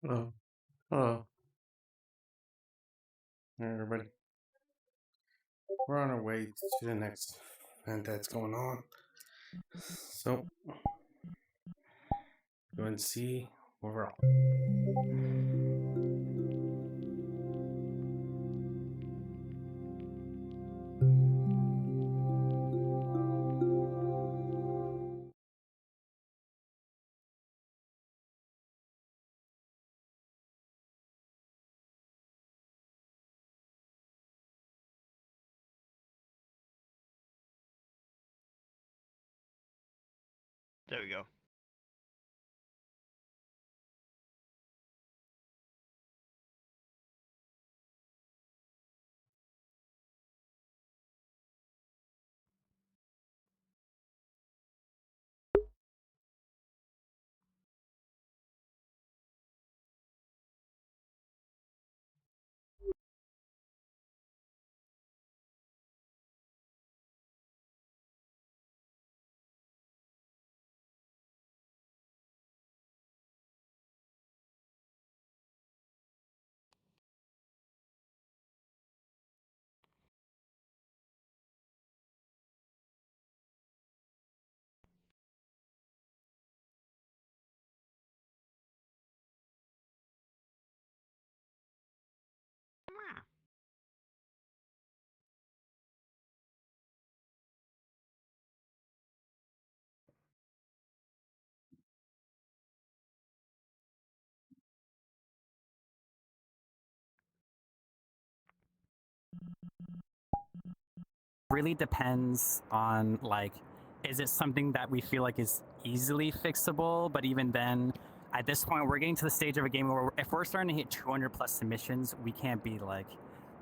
Hello. Hello. Hey, everybody. We're on our way to the next event that's going on. So, go and see overall. There we go. Really depends on, like, is it something that we feel like is easily fixable? But even then, at this point, we're getting to the stage of a game where if we're starting to hit 200 plus submissions, we can't be like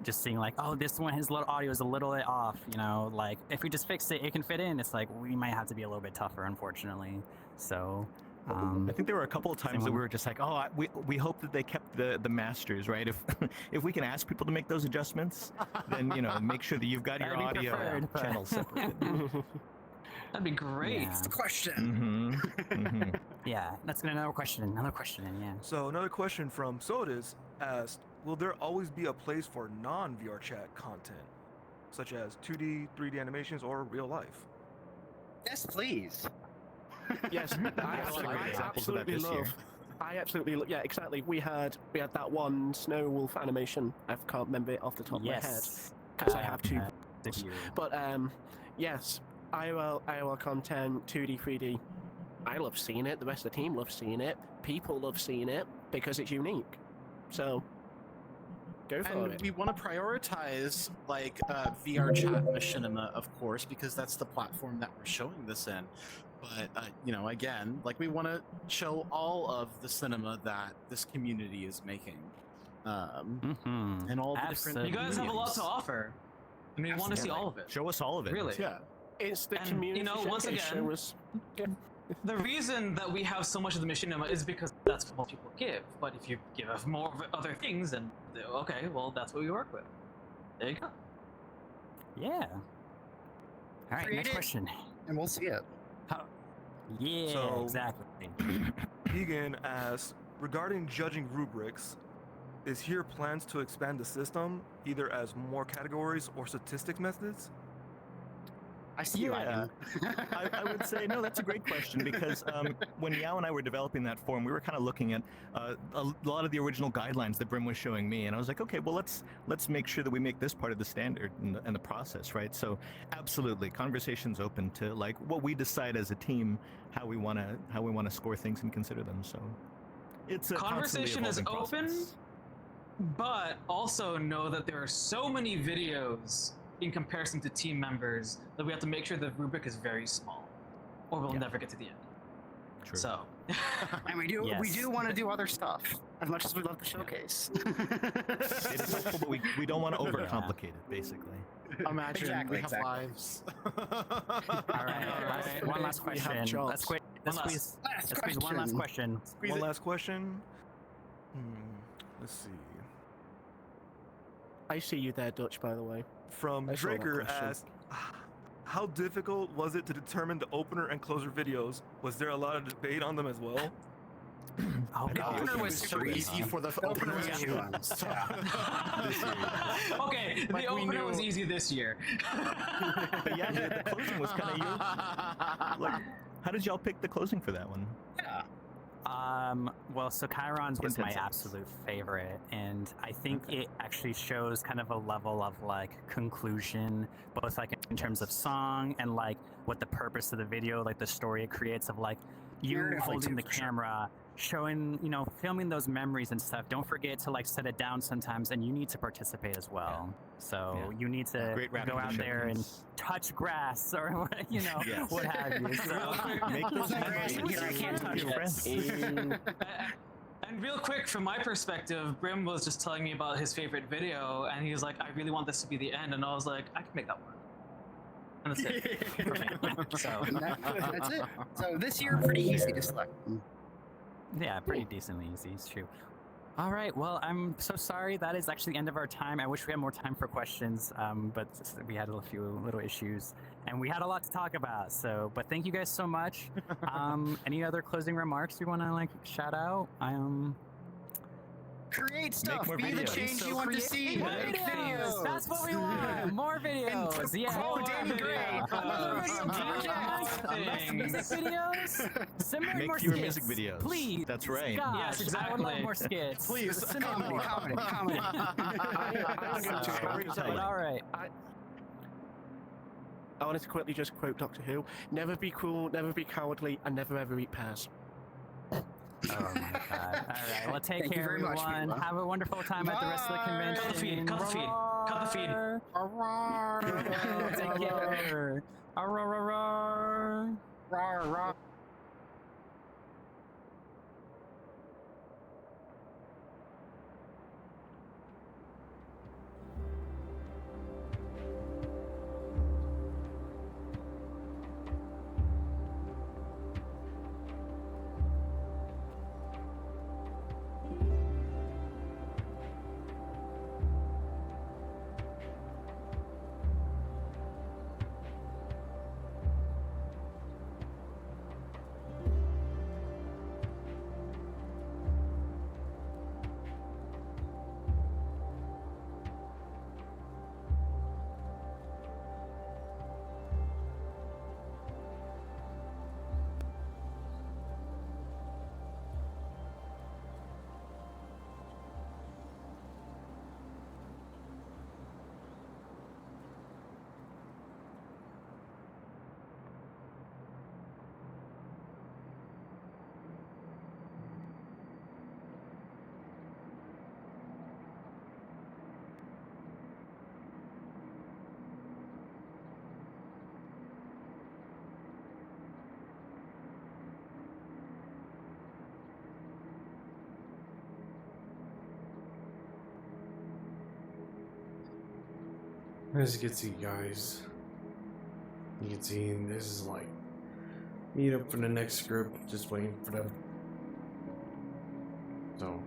just seeing like, oh, this one, his audio is a little bit off, you know, like if we just fix it, it can fit in. It's like we might have to be a little bit tougher, unfortunately. So I think there were a couple of times that we were just like, oh, we hope that they kept the masters, right? If we can ask people to make those adjustments, then make sure that you've got your audio channels separated. That'd be great. Yeah. It's the question. Yeah, let's get another question. Yeah. So another question from Sodas asked, will there always be a place for non-VR chat content, such as 2D, 3D animations, or real life? Yes, please. Yes, I absolutely love. Yeah, exactly. We had that one snow wolf animation. I can't remember it off the top of my head because I have two. But yes, IOL content, 2D, 3D. I love seeing it. The rest of the team loves seeing it. People love seeing it because it's unique. So go for it. We want to prioritize like VR chat machinima, of course, because that's the platform that we're showing this in. But again, like we want to show all of the cinema that this community is making, and all the different. You guys have a lot to offer. I mean, we want to see all of it. Show us all of it. Really? Yeah. It's the community. Once again, the reason that we have so much of the machinima is because that's what most people give. But if you give us more of other things, then okay, well, that's what we work with. There you go. Yeah. All right, Create next it, question. and we'll see it. Yeah, So, exactly. Egan asks, regarding judging rubrics, is here plans to expand the system, either as more categories or statistics methods? I see you, Ivan. I would say no. That's a great question because when Yao and I were developing that form, we were kind of looking at a lot of the original guidelines that Brim was showing me, and I was like, okay, well, let's make sure that we make this part of the standard and the process, right? So, absolutely, conversations open to like what we decide as a team, how we want to score things and consider them. So, it's a conversation is open, process. but also know that there are so many videos in comparison to team members that we have to make sure the rubric is very small, or we'll never get to the end. True. So, and we do want to do other stuff as much as we love the showcase. It is helpful, but we don't want to overcomplicate it, basically. Imagine we have exactly. lives. All right, one last question. Let's squeeze one last question. One last question. Let's see. I see you there, Dutch, by the way. From I saw that Draker question. asked, how difficult was it to determine the opener and closer videos? Was there a lot of debate on them as well? Oh, The opener was super easy for the opener. Okay, the Like, we opener was knew- easy this year. But yeah, the closing was kind of you. Like, how did y'all pick the closing for that one? Yeah. Well, so Chiron's was 10 my seconds. absolute favorite, and I think it actually shows kind of a level of like conclusion, both like in terms of song and like what the purpose of the video, like the story it creates of like you Narratively holding too, the for sure. camera, showing, you know, filming those memories and stuff. Don't forget to like set it down sometimes, and you need to participate as well. So Yeah. you need to Great wrapping go of the out show. there and touch grass or you know Yes. what have you. So Make those Like, memories here, I can't touch your it. friends. And real quick, from my perspective, Brim was just telling me about his favorite video, and he was like, "I really want this to be the end," and I was like, "I can make that work." And that's it. for me. So That's it. So this year, pretty easy to select. yeah, pretty decently easy. It's true. All right. Well, I'm so sorry. That is actually the end of our time. I wish we had more time for questions, but we had a few little issues, and we had a lot to talk about. So, but thank you guys so much. Any other closing remarks you want to like shout out? Create stuff. more Be the videos. change you want to see. More Make videos. That's what we want. More videos. Yeah. quote Danny Gray, another video project. Music videos. Similar Make more fewer skits. music videos. Please. That's right. Gosh, Yes, I would love exactly. more skits. Please, Send in comedy, more. comedy. I'm going to But all right. I wanted to quickly just quote Doctor Who: "Never be cruel, never be cowardly, and never ever eat pears." Oh my god. All right. Well, take Thank you care, very much, everyone. Viva. Have a wonderful time at the rest of the Bye. convention. Cut the feed, cut the feed, cut the feed. Take care. Arrrrrrrr. Rawr, rawr. As you can see, guys, you can see this is like meet up for the next group, just waiting for them. So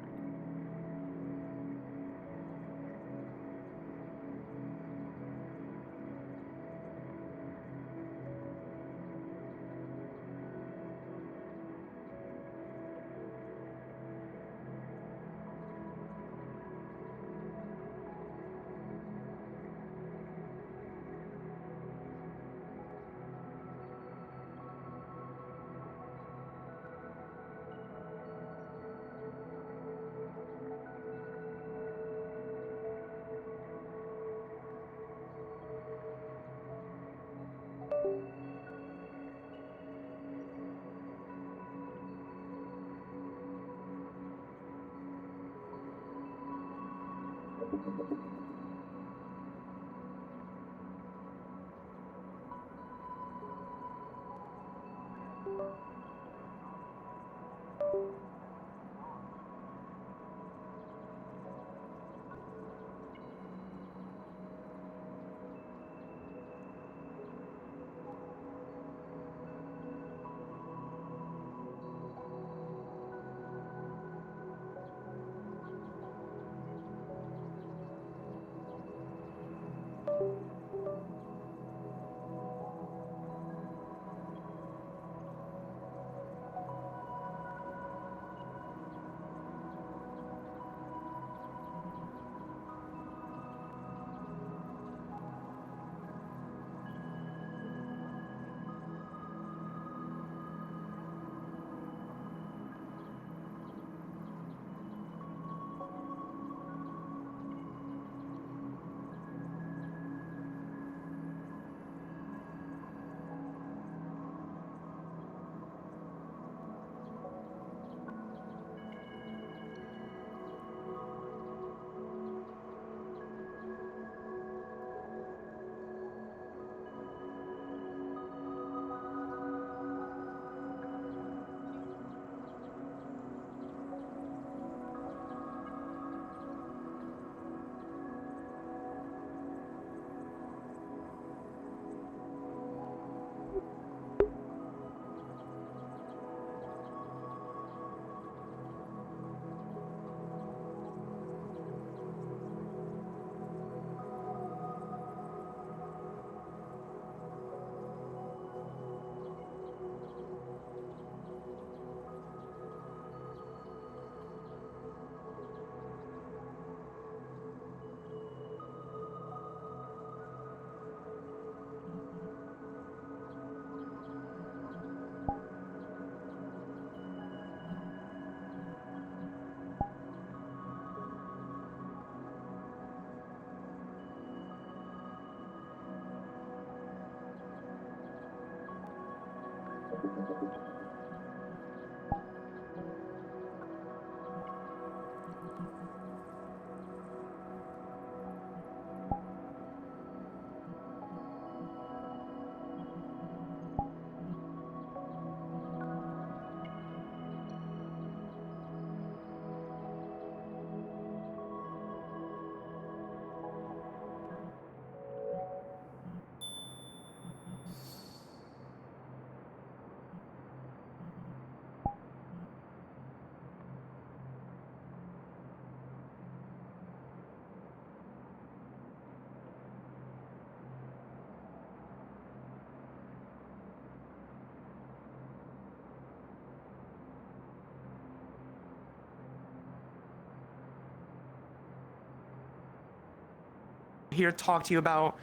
Here to talk to you about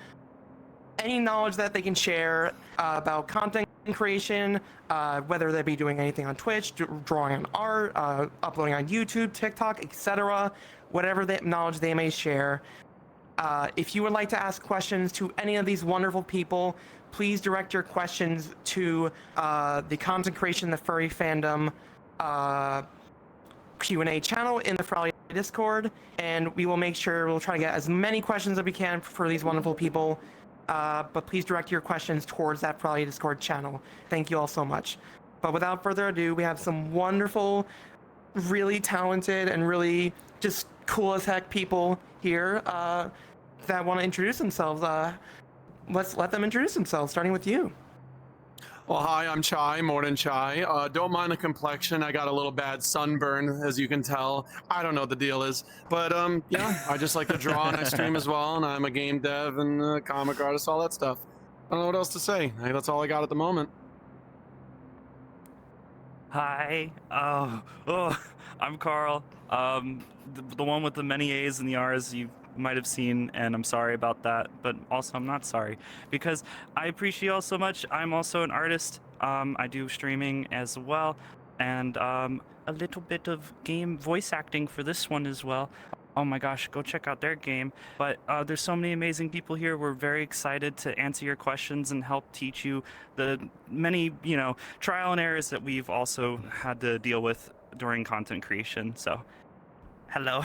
any knowledge that they can share about content creation, whether they be doing anything on Twitch, drawing on art, uploading on YouTube, TikTok, etc. Whatever knowledge they may share. If you would like to ask questions to any of these wonderful people, please direct your questions to the Content Creation, the Furry Fandom Q&A channel in the Furality Discord, and we will make sure we'll try to get as many questions as we can for these wonderful people. But please direct your questions towards that Furality Discord channel. Thank you all so much. But without further ado, we have some wonderful, really talented, and really just cool as heck people here that want to introduce themselves. Let's let them introduce themselves, starting with you. Well, hi, I'm Chai, more than Chai. Don't mind the complexion. I got a little bad sunburn, as you can tell. I don't know what the deal is. But, yeah, I just like to draw and I stream as well, and I'm a game dev and a comic artist, all that stuff. I don't know what else to say. Hey, that's all I got at the moment. Hi. I'm Carl. The one with the many A's and the R's you might have seen, and I'm sorry about that, but also I'm not sorry because I appreciate you all so much. I'm also an artist. I do streaming as well, and a little bit of game voice acting for this one as well. Oh my gosh, go check out their game. But there's so many amazing people here. We're very excited to answer your questions and help teach you the many, trial and errors that we've also had to deal with during content creation. So, hello.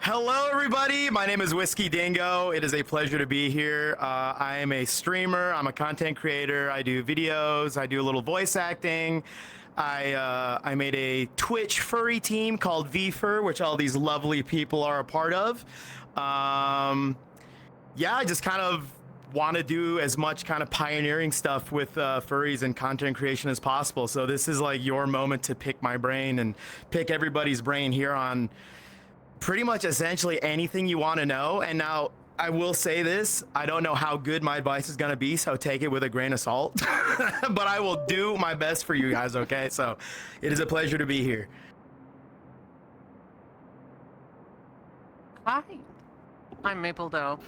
Hello, everybody. My name is Whiskey Dingo. It is a pleasure to be here. I am a streamer. I'm a content creator. I do videos. I do a little voice acting. I made a Twitch furry team called VFur, which all these lovely people are a part of. Yeah, I just kind of want to do as much kind of pioneering stuff with furries and content creation as possible. So this is like your moment to pick my brain and pick everybody's brain here on pretty much essentially anything you want to know. And now I will say this, I don't know how good my advice is going to be, so take it with a grain of salt. But I will do my best for you guys, okay? So it is a pleasure to be here. Hi, I'm Maple Doe,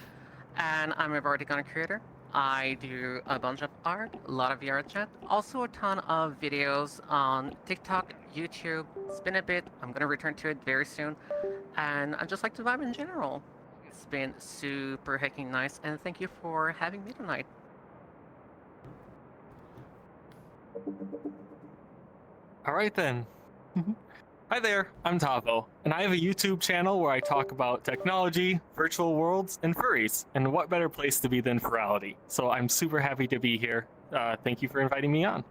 and I'm a variety content creator. I do a bunch of art, a lot of VR chat, also a ton of videos on TikTok, YouTube, Spin a Bit. I'm going to return to it very soon. And I just like to vibe in general. It's been super hecking nice, and thank you for having me tonight. All right then. Hi there, I'm Tavo, and I have a YouTube channel where I talk about technology, virtual worlds, and furries. And what better place to be than Furality? So I'm super happy to be here. Thank you for inviting me on.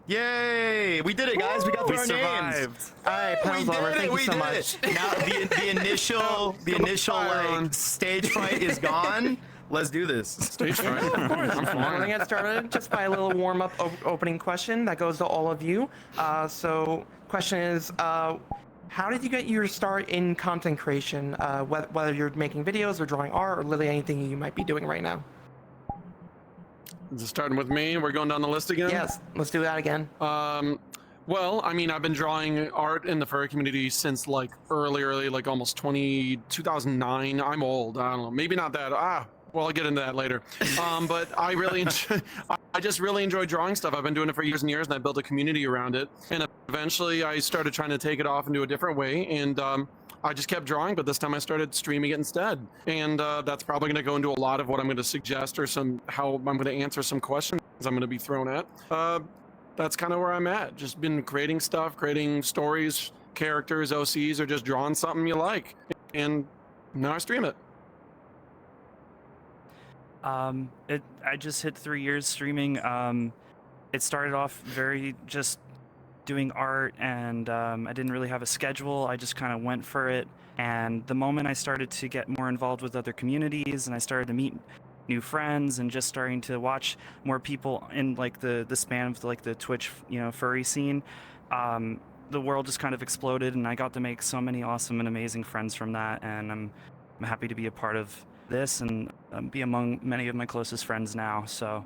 Yay! We did it, guys. We got through our names. All right, Pound Lover, thank you so much. Now the initial like stage fright is gone. Let's do this. Stage fright. Of course. We're gonna get started just by a little warm-up opening question that goes to all of you. So, question is, how did you get your start in content creation? Whether you're making videos or drawing art or literally anything you might be doing right now. Is it starting with me? We're going down the list again? Yes, let's do that again. Well, I mean, I've been drawing art in the furry community since like early, like almost 2009. I'm old. I don't know. Maybe not that. Well, I'll get into that later. But I really, I just really enjoy drawing stuff. I've been doing it for years and years, and I built a community around it. And eventually, I started trying to take it off and do a different way. And I just kept drawing, but this time I started streaming it instead. And that's probably going to go into a lot of what I'm going to suggest or how I'm going to answer some questions I'm going to be thrown at. That's kind of where I'm at. Just been creating stuff, creating stories, characters, OCs, or just drawing something you like. And now I stream it. I just hit 3 years streaming. It started off very just doing art, and I didn't really have a schedule. I just kind of went for it. And the moment I started to get more involved with other communities, and I started to meet new friends, and just starting to watch more people in like the span of like the Twitch, furry scene, the world just kind of exploded, and I got to make so many awesome and amazing friends from that. And I'm happy to be a part of this and be among many of my closest friends now. So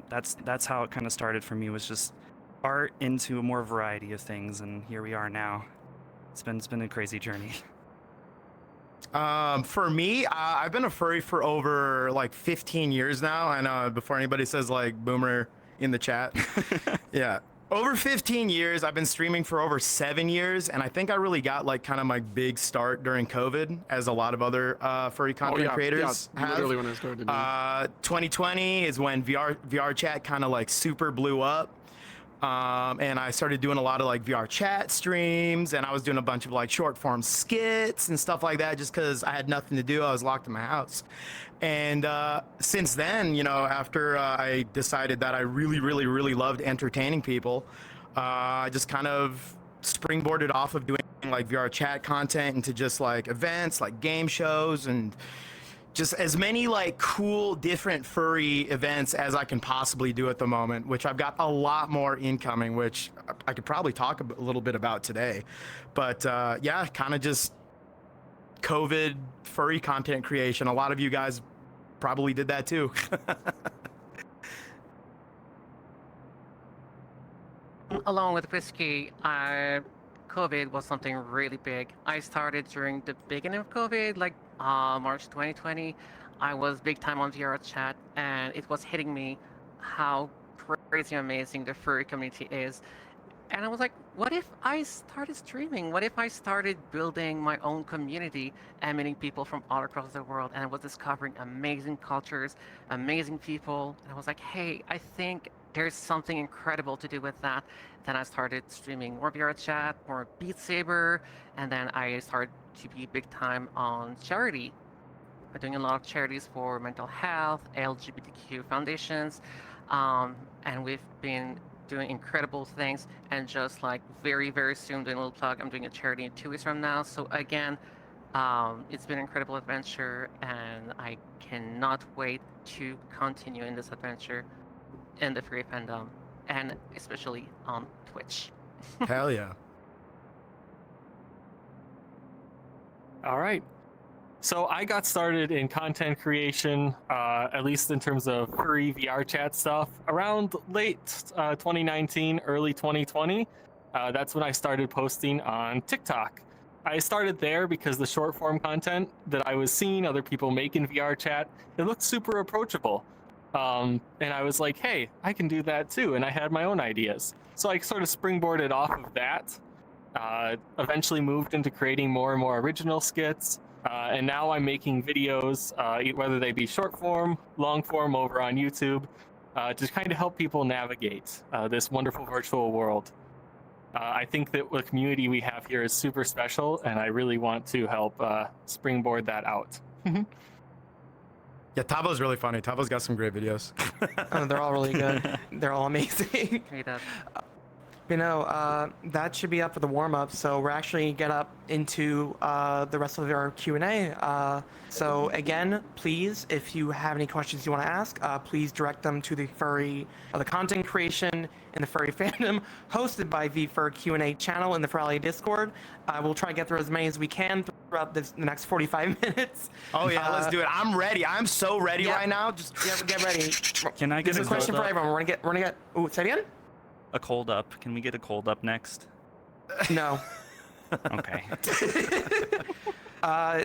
that's how it kind of started for me, was just art into a more variety of things, and here we are now. It's been a crazy journey. For me, I've been a furry for over like 15 years now. And before anybody says like boomer in the chat, yeah, over 15 years. I've been streaming for over 7 years, and I think I really got like kind of my big start during COVID, as a lot of other furry content creators have. Literally when I started. 2020 is when VR chat kind of like super blew up. And I started doing a lot of like VR chat streams, and I was doing a bunch of like short form skits and stuff like that, just because I had nothing to do. I was locked in my house. And since then, after I decided that I really, really, really loved entertaining people, I just kind of springboarded off of doing like VR chat content into just like events, like game shows, and just as many like cool different furry events as I can possibly do at the moment, which I've got a lot more incoming, which I could probably talk a little bit about today. But yeah, kind of just COVID furry content creation. A lot of you guys probably did that too. Along with Whiskey, COVID was something really big. I started during the beginning of COVID, like March 2020. I was big time on VR chat, and it was hitting me how crazy amazing the furry community is. And I was like, what if I started streaming? What if I started building my own community and meeting people from all across the world? And I was discovering amazing cultures, amazing people. And I was like, hey, I think there's something incredible to do with that. Then I started streaming more VR chat, more Beat Saber, and then I started to be big time on charity. I'm doing a lot of charities for mental health, LGBTQ foundations, and we've been doing incredible things. And just like very, very soon, doing a little plug, I'm doing a charity in 2 weeks from now. So again, it's been an incredible adventure, and I cannot wait to continue in this adventure in the furry fandom, and especially on Twitch. Hell yeah. All right. So I got started in content creation, at least in terms of furry VR chat stuff, around late 2019, early 2020. That's when I started posting on TikTok. I started there because the short form content that I was seeing other people make in VR chat, it looked super approachable. And I was like, hey, I can do that too. And I had my own ideas. So I sort of springboarded off of that, eventually moved into creating more and more original skits. And now I'm making videos, whether they be short form, long form over on YouTube, to kind of help people navigate this wonderful virtual world. I think that the community we have here is super special, and I really want to help springboard that out. Yeah, Tavo's really funny. Tavo's got some great videos. They're all really good. They're all amazing. That should be up for the warm-up, so we're actually get up into the rest of our Q&A. So again, please, if you have any questions you want to ask, please direct them to the content creation in the furry fandom, hosted by VFur Q&A channel in the Furality Discord. We'll try to get through as many as we can throughout the next 45 minutes. Oh yeah, let's do it. I'm ready. I'm so ready right now. Just get ready. Can I get a question for everyone? We're gonna get. Oh, say it again. A cold up. Can we get a cold up next? No. Okay.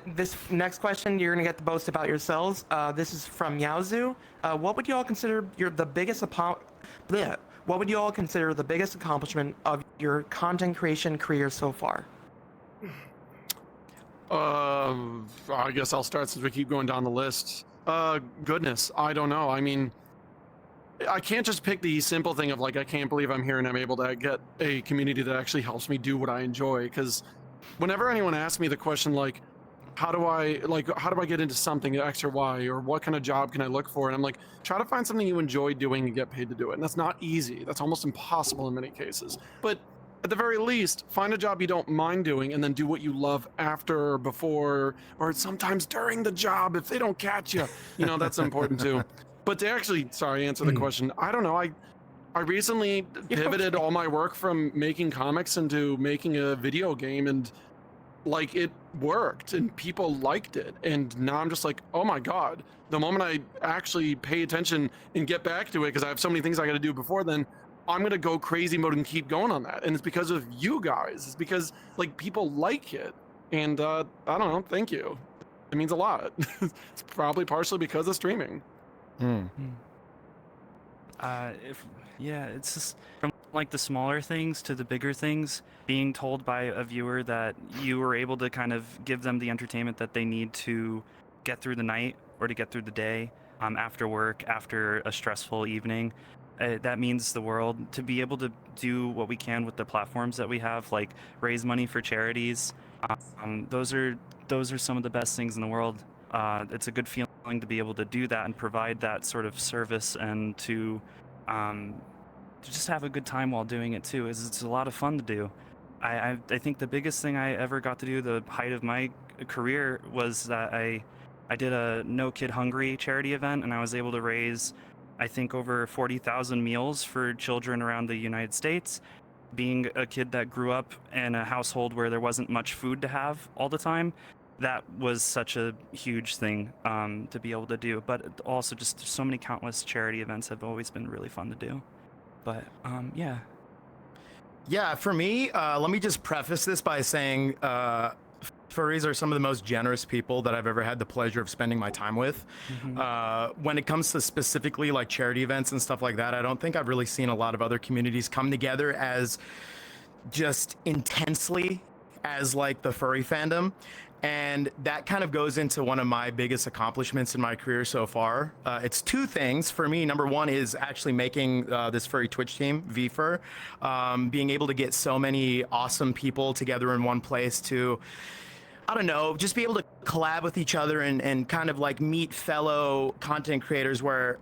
This next question, you're gonna get the boast about yourselves. This is from Yaozu. What would you all consider the biggest accomplishment of your content creation career so far? I guess I'll start since we keep going down the list. Goodness, I don't know. I mean, I can't just pick the simple thing of like, I can't believe I'm here and I'm able to get a community that actually helps me do what I enjoy. Because whenever anyone asks me the question like, how do I get into something X or Y, or what kind of job can I look for? And I'm like, try to find something you enjoy doing and get paid to do it. And that's not easy. That's almost impossible in many cases. But at the very least, find a job you don't mind doing and then do what you love after or before, or sometimes during the job if they don't catch you. You know, that's important too. But to actually, answer the question, I don't know. I recently pivoted all my work from making comics into making a video game, and like it worked and people liked it. And now I'm just like, oh my God, the moment I actually pay attention and get back to it, because I have so many things I got to do before then, I'm going to go crazy mode and keep going on that. And it's because of you guys. It's because like people like it. And I don't know, thank you. It means a lot. It's probably partially because of streaming. It's just from like the smaller things to the bigger things, being told by a viewer that you were able to kind of give them the entertainment that they need to get through the night or to get through the day, after work, after a stressful evening. That means the world. To be able to do what we can with the platforms that we have, like raise money for charities, those are some of the best things in the world. It's a good feeling to be able to do that and provide that sort of service, and to just have a good time while doing it too. It's a lot of fun to do. I think the biggest thing I ever got to do, the height of my career, was that I did a No Kid Hungry charity event, and I was able to raise, I think, over 40,000 meals for children around the United States. Being a kid that grew up in a household where there wasn't much food to have all the time, that was such a huge thing to be able to do. But also just so many countless charity events have always been really fun to do. But yeah. Yeah, for me, let me just preface this by saying furries are some of the most generous people that I've ever had the pleasure of spending my time with. When it comes to specifically like charity events and stuff like that, I don't think I've really seen a lot of other communities come together as just intensely as like the furry fandom. And that kind of goes into one of my biggest accomplishments in my career so far. It's two things for me. Number one is actually making this furry Twitch team, VFur, being able to get so many awesome people together in one place to, I don't know, just be able to collab with each other and kind of like meet fellow content creators where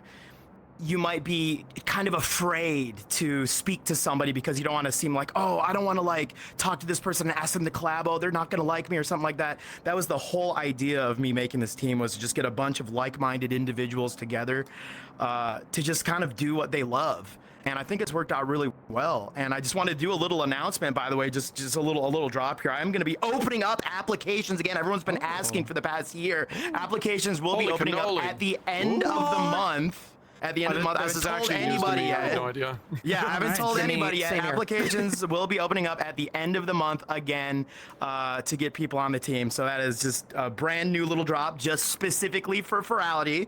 you might be kind of afraid to speak to somebody because you don't want to seem like, oh, I don't want to like talk to this person and ask them to collab. Oh, they're not going to like me or something like that. That was the whole idea of me making this team, was to just get a bunch of like-minded individuals together to just kind of do what they love. And I think it's worked out really well. And I just want to do a little announcement, by the way, just a little drop here. I'm going to be opening up applications again. Everyone's been asking for the past year. Applications will be opening up at the end of the month. At the end of the month, I haven't told anybody yet. I have no idea. Yeah, I haven't told anybody yet. Applications will be opening up at the end of the month again to get people on the team. So that is just a brand new little drop, just specifically for Furality.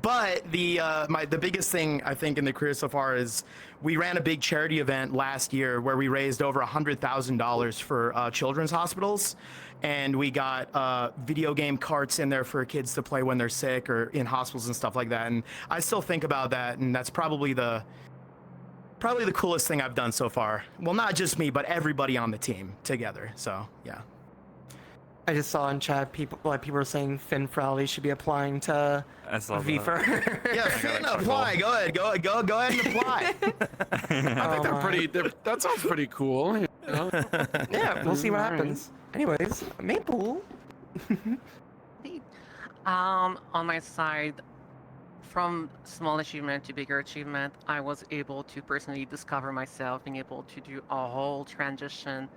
But the biggest thing I think in the career so far is we ran a big charity event last year where we raised over $100,000 for children's hospitals. And we got video game carts in there for kids to play when they're sick or in hospitals and stuff like that. And I still think about that, and that's probably the coolest thing I've done so far. Well, not just me, but everybody on the team together. So yeah. I just saw in chat people were saying Finn Furality should be applying to VFur. Yeah, Finn, apply. Go ahead. Go ahead and apply. I think that sounds pretty cool. You know? Yeah, we'll see what happens. Anyways, Maple. On my side, from small achievement to bigger achievement, I was able to personally discover myself, being able to do a whole transition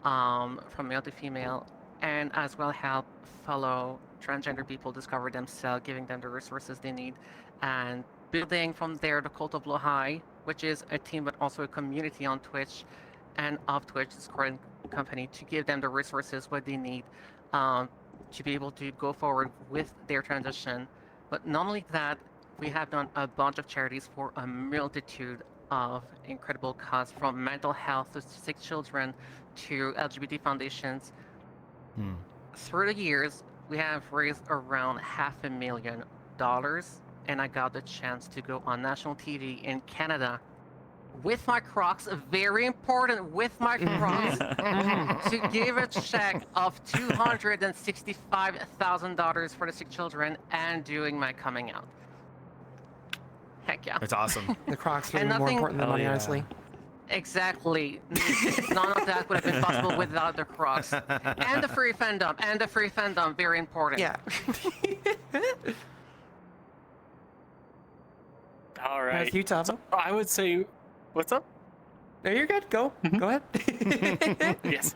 from male to female, and as well help fellow transgender people discover themselves, giving them the resources they need, and building from there the Cult of Blue High, which is a team but also a community on Twitch and off Twitch, Discord company, to give them the resources what they need to be able to go forward with their transition. But not only that, we have done a bunch of charities for a multitude of incredible cause, from mental health to sick children to LGBT foundations. Through the years, we have raised around $500,000, and I got the chance to go on national TV in Canada with my Crocs, very important, with my Crocs, to give a check of $265,000 for the sick children and doing my coming out. Heck yeah. That's awesome. The Crocs are more important than money, honestly. Exactly. None of that would have been possible without the Crocs. And the free fandom, very important. Yeah. All right. That's you, Tavo. So I would say, what's up? No, you're good. Go ahead. Yes.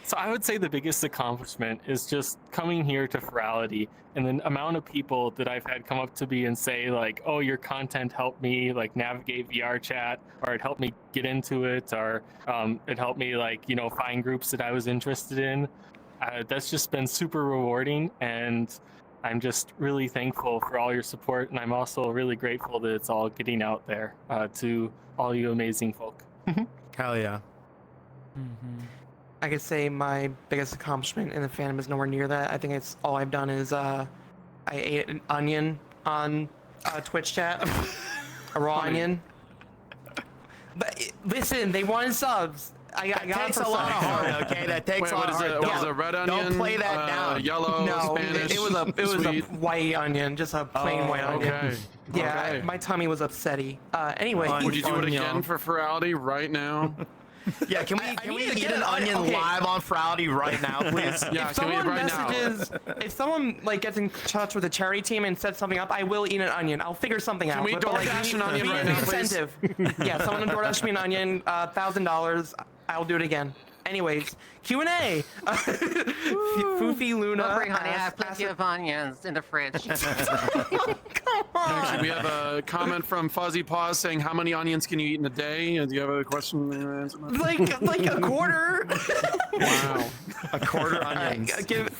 So I would say the biggest accomplishment is just coming here to Furality, and the amount of people that I've had come up to me and say like, "Oh, your content helped me like navigate VR chat, or it helped me get into it, or it helped me like find groups that I was interested in." That's just been super rewarding, and I'm just really thankful for all your support, and I'm also really grateful that it's all getting out there to all you amazing folk. Hell yeah. I could say my biggest accomplishment in the fandom is nowhere near that. I think it's all I've done is I ate an onion on Twitch chat, a raw onion. But listen, they wanted subs. I got takes a lot of heart. Okay, that takes a lot of heart. Was it red onion? Don't play that down. Yellow, no, Spanish. it was a white onion, just a plain white onion. Okay. Yeah, Okay. my tummy was upsetty. Anyway, Would you do it again for Furality right now? Yeah, can we eat an onion live on Furality right now, please? Yeah, if can we someone right now? if someone like gets in touch with the charity team and sets something up, I will eat an onion. I'll figure something out. Can we But, DoorDash an onion be right an now, please? incentive. Yeah, someone DoorDash me an onion, $1,000. I'll do it again. Anyways, Q&A. Foofy Luna. Don't worry, honey, I have asked- plenty of onions in the fridge. Come on. Actually, we have a comment from Fuzzy Paws saying, "How many onions can you eat in a day?" Do you have a question? like a quarter. Wow, a quarter onions.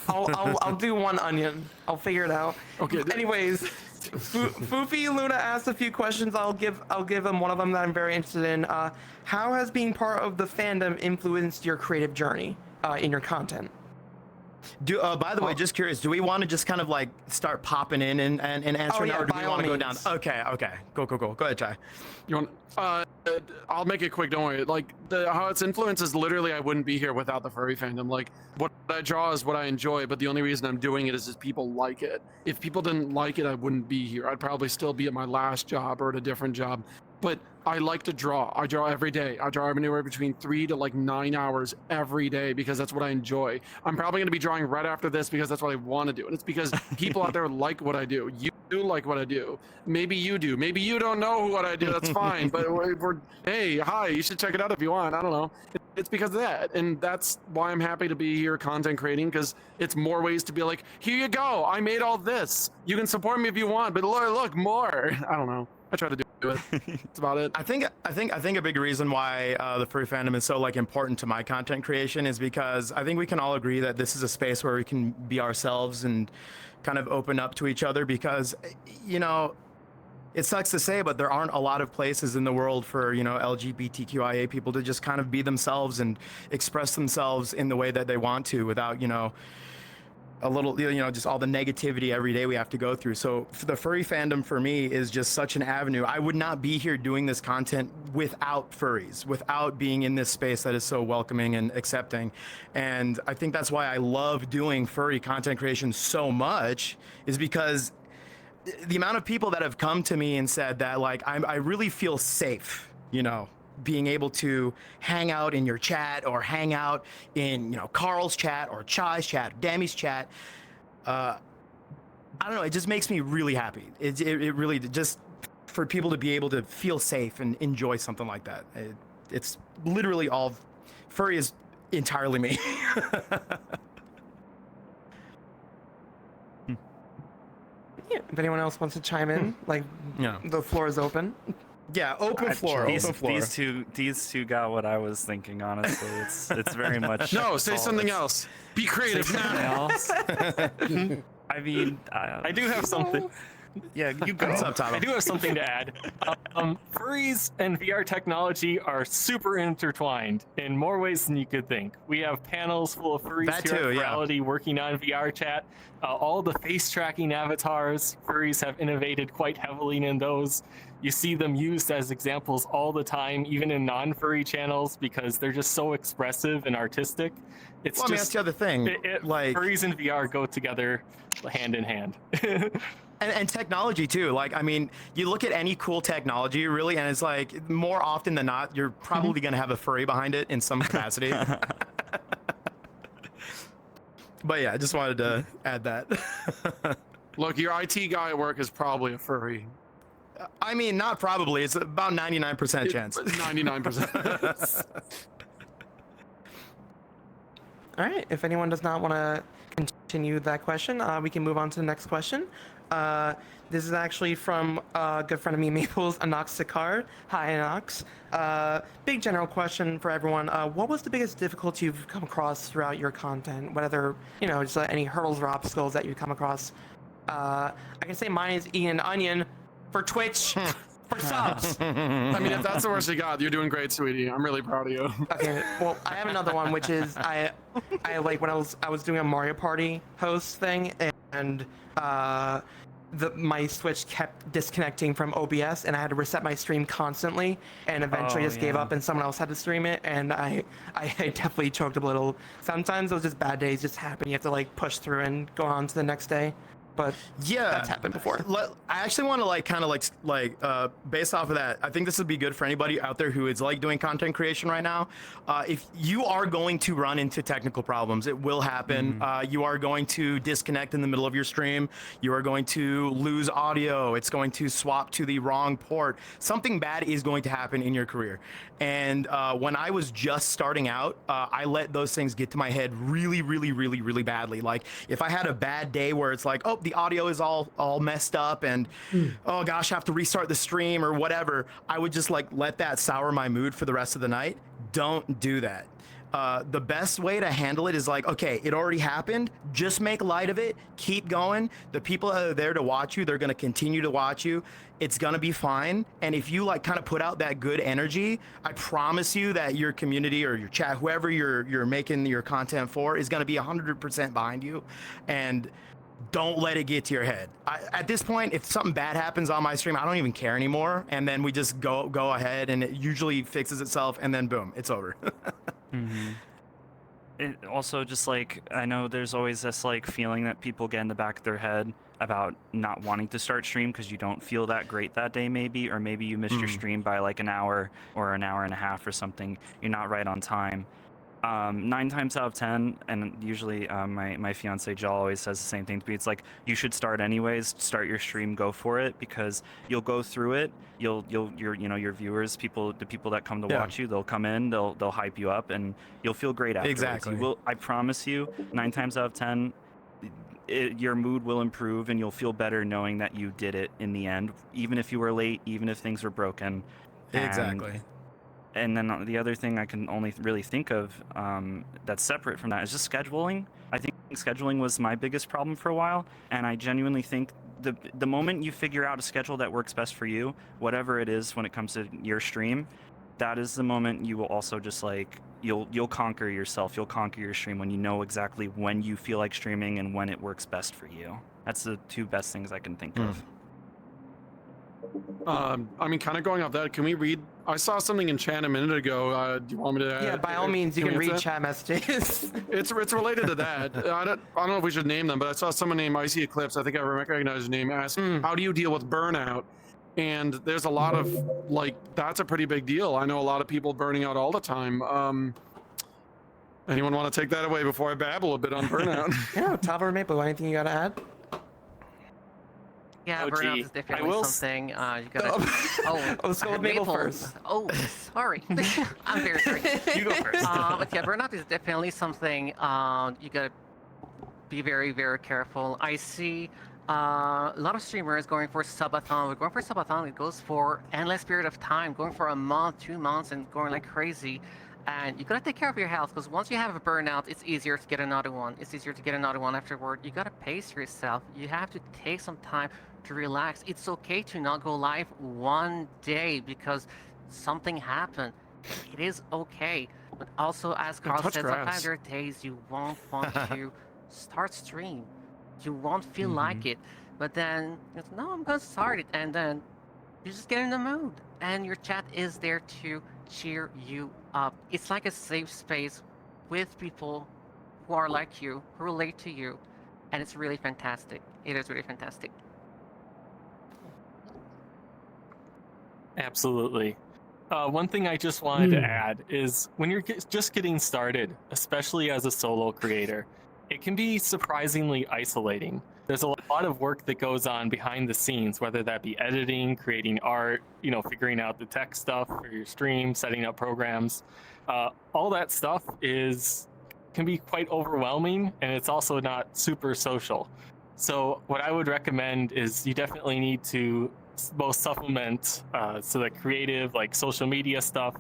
I'll do one onion. I'll figure it out. Okay. Anyways, Foofy Luna asked a few questions. I'll give them one of them that I'm very interested in. How has being part of the fandom influenced your creative journey in your content? By the way, just curious, do we want to just kind of like start popping in and answering, yeah, or do by we all want to go down? means. Okay. Go. Go ahead, Chai. You want? I'll make it quick. Don't worry. Like how it's influenced is literally I wouldn't be here without the furry fandom. Like what I draw is what I enjoy, but the only reason I'm doing it is people like it. If people didn't like it, I wouldn't be here. I'd probably still be at my last job or at a different job. But I like to draw. I draw every day. I draw anywhere between 3 to like 9 hours every day because that's what I enjoy. I'm probably going to be drawing right after this because that's what I want to do. And it's because people out there like what I do. You do like what I do. Maybe you do. Maybe you don't know what I do. That's fine. But hey, hi, you should check it out if you want. I don't know. It's because of that. And that's why I'm happy to be here content creating, because it's more ways to be like, here you go. I made all this. You can support me if you want, but look more. I don't know. I try to do it. That's about it. I think a big reason why the furry fandom is so like important to my content creation is because I think we can all agree that this is a space where we can be ourselves and kind of open up to each other, because it sucks to say, but there aren't a lot of places in the world for LGBTQIA people to just kind of be themselves and express themselves in the way that they want to without a little, just all the negativity every day we have to go through. So the furry fandom for me is just such an avenue. I would not be here doing this content without furries, without being in this space that is so welcoming and accepting. And I think that's why I love doing furry content creation so much, is because the amount of people that have come to me and said that, like, I really feel safe, being able to hang out in your chat or hang out in, Carl's chat or Chai's chat, Dami's chat. I don't know. It just makes me really happy. It really just for people to be able to feel safe and enjoy something like that. It's literally all furry is entirely me. Yeah, if anyone else wants to chime in, the floor is open. Yeah, open floor. These two got what I was thinking. Honestly, it's very much. No, say something else. Be creative now. I mean, I do have something. Yeah, you go. What's up, Tom? I do have something to add. Furries and VR technology are super intertwined in more ways than you could think. We have panels full of furries That here too, at yeah. Furality working on VR chat. All the face tracking avatars, furries have innovated quite heavily in those. You see them used as examples all the time, even in non-furry channels, because they're just so expressive and artistic. It's Well, I mean, that's just the other thing. Like furries and VR go together hand in hand. and technology too. Like, I mean, you look at any cool technology, really, and it's like more often than not, you're probably going to have a furry behind it in some capacity. But yeah, I just wanted to add that. Look, your IT guy at work is probably a furry. I mean, not probably. It's about 99% chance. 99%. All right. If anyone does not want to continue that question, we can move on to the next question. This is actually from a good friend of me, Maples, Anox Sikar. Hi, Anox. Big general question for everyone. What was the biggest difficulty you've come across throughout your content? Whether, just any hurdles or obstacles that you've come across? I can say mine is Ian Onion for Twitch. For subs. I mean, if that's the worst you got, you're doing great, sweetie. I'm really proud of you. Okay, well, I have another one, which is I like when I was doing a Mario Party host thing, and my Switch kept disconnecting from OBS, and I had to reset my stream constantly, and eventually just gave up, and someone else had to stream it, and I definitely choked a little. Sometimes those just bad days just happen. You have to like push through and go on to the next day. But yeah, that's happened before. I actually want to based off of that, I think this would be good for anybody out there who is like doing content creation right now. If you are going to run into technical problems, it will happen. You are going to disconnect in the middle of your stream. You are going to lose audio. It's going to swap to the wrong port. Something bad is going to happen in your career. And when I was just starting out, I let those things get to my head really, really, really, really badly. Like if I had a bad day where it's like, oh, the audio is all messed up and oh gosh, I have to restart the stream or whatever, I would just like let that sour my mood for the rest of the night. Don't do that. The best way to handle it is like, okay, it already happened. Just make light of it. Keep going. The people that are there to watch you, they're going to continue to watch you. It's going to be fine. And if you like kind of put out that good energy, I promise you that your community or your chat, whoever you're making your content for, is going to be 100% behind you. And don't let it get to your head. At this point, if something bad happens on my stream, I don't even care anymore. And then we just go ahead, and it usually fixes itself, and then boom, it's over. It also just like, I know there's always this like feeling that people get in the back of their head about not wanting to start stream because you don't feel that great that day maybe, or maybe you missed your stream by like an hour or an hour and a half or something. You're not right on time. 9 times out of 10, and usually my fiance Jill always says the same thing to me. It's like, you should start anyways. Start your stream, go for it, because you'll go through it. Your viewers, the people that come to watch you, they'll come in, they'll hype you up, and you'll feel great afterwards. Exactly. I promise you, 9 times out of 10, your mood will improve, and you'll feel better knowing that you did it in the end, even if you were late, even if things were broken. Exactly. And then the other thing I can only really think of that's separate from that is just scheduling. I think scheduling was my biggest problem for a while, and I genuinely think the moment you figure out a schedule that works best for you, whatever it is when it comes to your stream, that is the moment you will also just like, you'll conquer yourself, you'll conquer your stream when you know exactly when you feel like streaming and when it works best for you. That's the 2 best things I can think of. I mean, kind of going off that, can we read? I saw something in chat a minute ago. Do you want me to? Yeah, by all means, you can read chat messages. It's related to that. I don't know if we should name them, but I saw someone named Icy Eclipse. I think I recognize his name. Ask, how do you deal with burnout? And there's a lot of like, that's a pretty big deal. I know a lot of people burning out all the time. Anyone want to take that away before I babble a bit on burnout? Yeah, Top or Maple, anything you got to add? Yeah, Oh, burnout gee. is definitely something you gotta. Let's go with Maple first. Oh, sorry. I'm very sorry. You go first. But yeah, burnout is definitely something you gotta be very, very careful. I see a lot of streamers going for subathon. We're going for subathon. It goes for endless period of time, going for a month, 2 months, and going like crazy. And you gotta take care of your health, because once you have a burnout, it's easier to get another one. It's easier to get another one afterward. You gotta pace yourself. You have to take some time to relax. It's okay to not go live one day because something happened. It is okay. But also, as Carl said, sometimes there are days you won't want to start stream. You won't feel like it. But then, it's, no, I'm gonna start it. And then you just get in the mood. And your chat is there to cheer you up. It's like a safe space with people who are like you, who relate to you. And it's really fantastic. It is really fantastic. Absolutely. One thing I just wanted to add is when you're just getting started, especially as a solo creator, it can be surprisingly isolating. There's a lot of work that goes on behind the scenes, whether that be editing, creating art, figuring out the tech stuff for your stream, setting up programs. All that stuff can be quite overwhelming, and it's also not super social. So what I would recommend is you definitely need to both supplement so the creative, like social media stuff,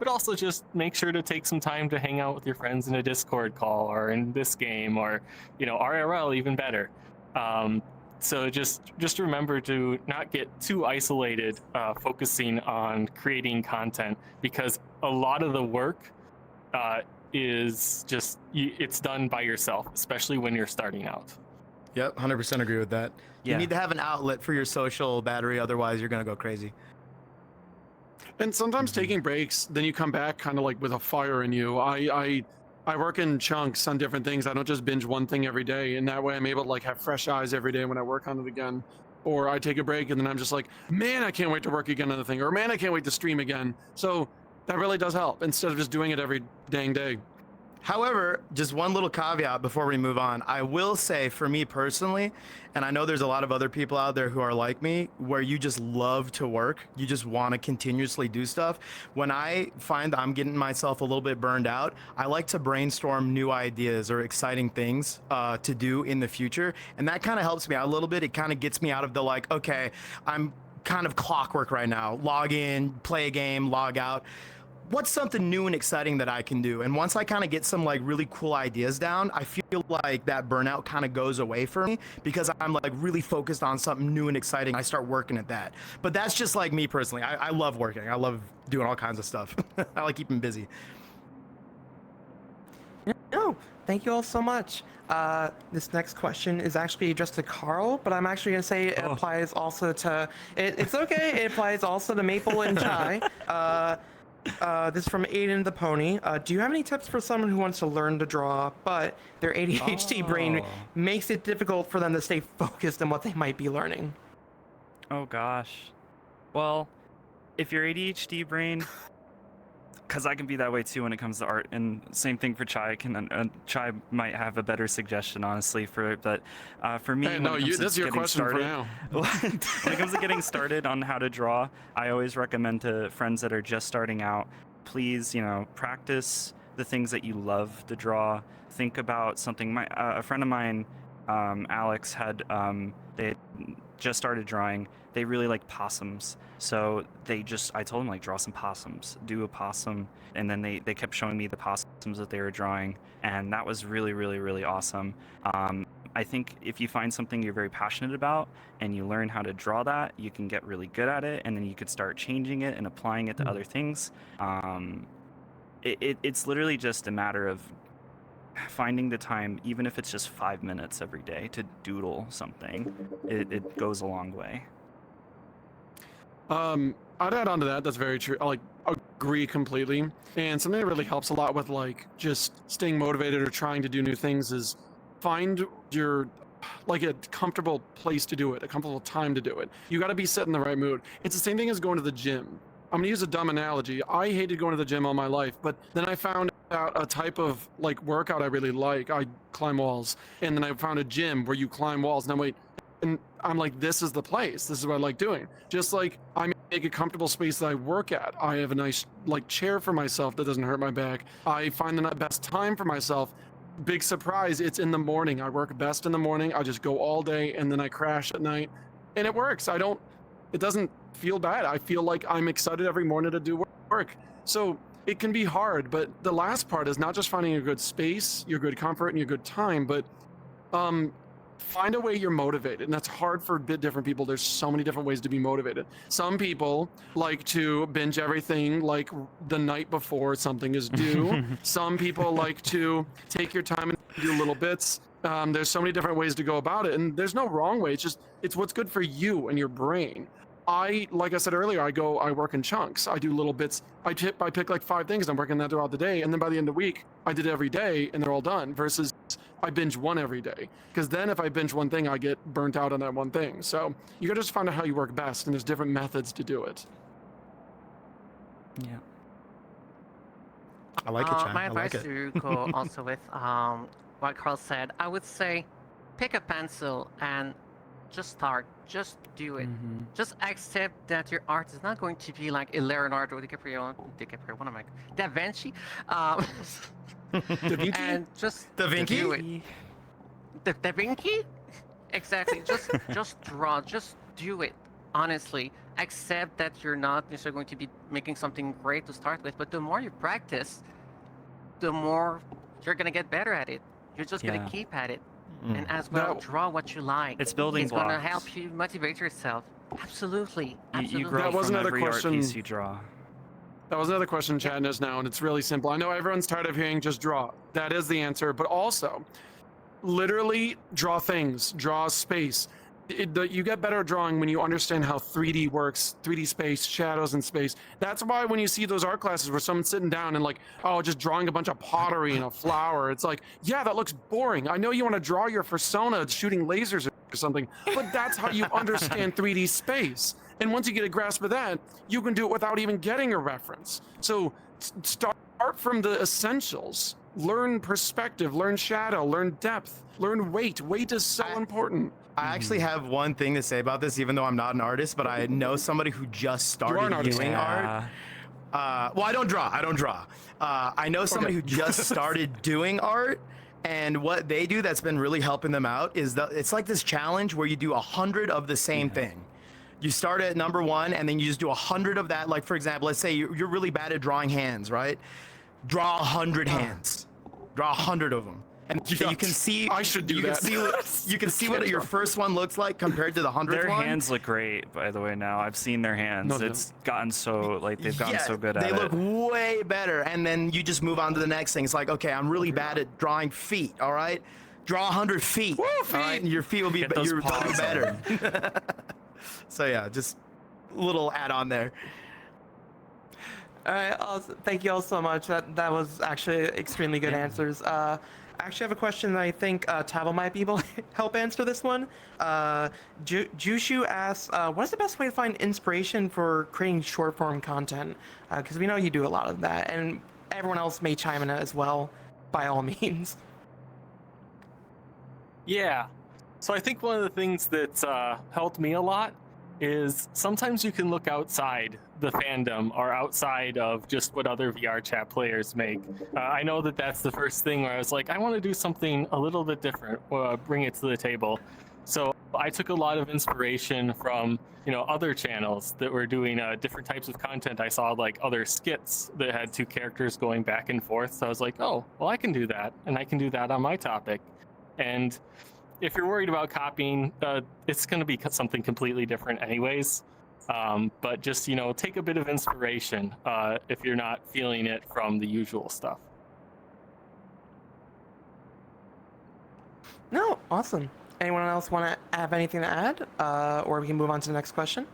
but also just make sure to take some time to hang out with your friends in a Discord call or in this game, or RRL, even better. So just remember to not get too isolated focusing on creating content, because a lot of the work is just it's done by yourself, especially when you're starting out. Yep, 100% agree with that. Yeah. You need to have an outlet for your social battery, otherwise you're gonna go crazy. And sometimes taking breaks, then you come back kind of like with a fire in you. I work in chunks on different things. I don't just binge one thing every day, and that way I'm able to like have fresh eyes every day when I work on it again. Or I take a break and then I'm just like, man, I can't wait to work again on the thing, or man, I can't wait to stream again. So that really does help instead of just doing it every dang day. However, just one little caveat before we move on. I will say, for me personally, and I know there's a lot of other people out there who are like me, where you just love to work, you just want to continuously do stuff. When I find I'm getting myself a little bit burned out, I like to brainstorm new ideas or exciting things to do in the future, and that kind of helps me out a little bit. It kind of gets me out of the like, okay, I'm kind of clockwork right now. Log in, play a game, log out. What's something new and exciting that I can do? And once I kind of get some like really cool ideas down, I feel like that burnout kind of goes away for me, because I'm like really focused on something new and exciting. I start working at that. But that's just like me personally. I love working. I love doing all kinds of stuff. I like keeping busy. No, thank you all so much. This next question is actually addressed to Carl, but I'm actually going to say it applies also to... It's okay. It applies also to Maple and Chai. This is from Aiden the Pony. Do you have any tips for someone who wants to learn to draw, but their ADHD brain makes it difficult for them to stay focused on what they might be learning? Oh gosh. Well, if your ADHD brain, because I can be that way too when it comes to art, and same thing for Chai. Chai might have a better suggestion, honestly, for it. But for me, hey, no, this is your question started, for now. When it comes to getting started on how to draw, I always recommend to friends that are just starting out, please, practice the things that you love to draw. Think about something. A friend of mine, Alex, they had just started drawing. They really like possums, so I told them, like, draw some possums, do a possum, and then they kept showing me the possums that they were drawing, and that was really, really, really awesome. I think if you find something you're very passionate about and you learn how to draw that, you can get really good at it, and then you could start changing it and applying it to other things. It's literally just a matter of finding the time, even if it's just 5 minutes every day, to doodle something. It goes a long way. I'd add on to that. That's very true. I agree completely. And something that really helps a lot with just staying motivated or trying to do new things is find your a comfortable place to do it, a comfortable time to do it. You got to be set in the right mood. It's the same thing as going to the gym. I'm gonna use a dumb analogy. I hated going to the gym all my life, but then I found out a type of workout I really like. I climb walls, and then I found a gym where you climb walls. And I'm like, this is the place. This is what I like doing. Just like I make a comfortable space that I work at. I have a nice chair for myself that doesn't hurt my back. I find the best time for myself. Big surprise, it's in the morning. I work best in the morning. I just go all day, and then I crash at night, and it works. It doesn't feel bad. I feel like I'm excited every morning to do work. So it can be hard, but the last part is not just finding your good space, your good comfort, and your good time, but find a way you're motivated. And that's hard for a bit different people. There's so many different ways to be motivated. Some people like to binge everything like the night before something is due. Some people like to take your time and do little bits. There's so many different ways to go about it, and there's no wrong way. It's what's good for you and your brain. Like I said earlier, I work in chunks. I do little bits. I pick like 5 things. I'm working that throughout the day, and then by the end of the week, I did it every day, and they're all done. Versus I binge one every day, because then if I binge one thing, I get burnt out on that one thing. So you gotta just find out how you work best, and there's different methods to do it. Yeah. I like it, Chai. My I advice like it. to go also with what Carl said, I would say pick a pencil and just start. Just do it. Just accept that your art is not going to be like a Leonardo DiCaprio, what am I? Da Vinci. Da Vinci? And just Da Vinci? do it. Da Vinci? Exactly. Just draw. Just do it. Honestly, accept that you're not necessarily going to be making something great to start with, but the more you practice, the more you're gonna get better at it. You're just gonna keep at it. And as well, draw what you like. It's building It's blocks. gonna help you motivate yourself. Absolutely. You grow That was from another every question. art piece you draw. That was another question in chat just now, and it's really simple. I know everyone's tired of hearing just draw. That is the answer, but also, literally draw things, draw space. You get better at drawing when you understand how 3D works, 3D space, shadows in space. That's why when you see those art classes where someone's sitting down and like, oh, just drawing a bunch of pottery and a flower, it's like, yeah, that looks boring. I know you want to draw your persona shooting lasers or something, but that's how you understand 3D space. And once you get a grasp of that, you can do it without even getting a reference. So start from the essentials. Learn perspective, learn shadow, learn depth, learn weight. Weight is so important. I actually have one thing to say about this, even though I'm not an artist, but I know somebody who just started doing art. Well, I don't draw. I know somebody who just started doing art, and what they do that's been really helping them out is it's like this challenge where you do 100 of the same thing. You start at number 1, and then you just do 100 of that. Like, for example, let's say you're really bad at drawing hands, right? Draw 100 hands. Draw 100 of them. And you can see. I should do that. You can see what your first one looks like compared to the 100th Their one. hands look great, by the way. Now I've seen their hands. It's gotten so they've gotten so good at it. They look way better, and then you just move on to the next thing. It's like, okay, I'm really bad at drawing feet. All right, draw 100 feet. Woo, all right, and your feet will be better. So yeah, just a little add on there. All right, thank you all so much. That was actually extremely good answers. I actually have a question that I think Tavo might be able to help answer this one. Jushu asks, what is the best way to find inspiration for creating short form content? Because we know you do a lot of that, and everyone else may chime in as well, by all means. Yeah. So I think one of the things that's helped me a lot is sometimes you can look outside the fandom or outside of just what other VR chat players make. I know that that's the first thing where I was like, I want to do something a little bit different, bring it to the table. So I took a lot of inspiration from, other channels that were doing different types of content. I saw like other skits that had 2 characters going back and forth. So I was like, oh, well, I can do that, and I can do that on my topic. And if you're worried about copying, it's going to be something completely different anyways. But just, take a bit of inspiration if you're not feeling it from the usual stuff. No, awesome. Anyone else want to have anything to add? Or we can move on to the next question?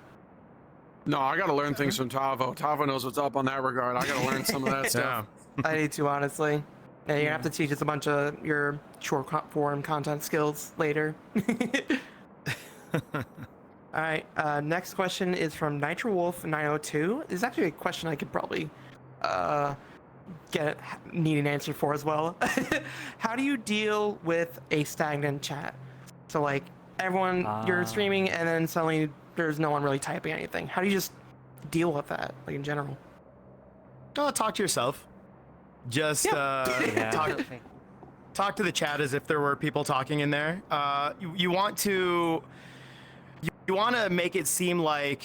No, I got to learn things from Tavo. Tavo knows what's up on that regard. I got to learn some of that stuff. I need to, honestly. Yeah, you're gonna have to teach us a bunch of your short form content skills later. All right, next question is from NitroWolf902. This is actually a question I could probably need an answer for as well. How do you deal with a stagnant chat? So like everyone, you're streaming and then suddenly there's no one really typing anything. How do you just deal with that, like in general? Talk to yourself. Just talk to the chat as if there were people talking in there. You want to make it seem like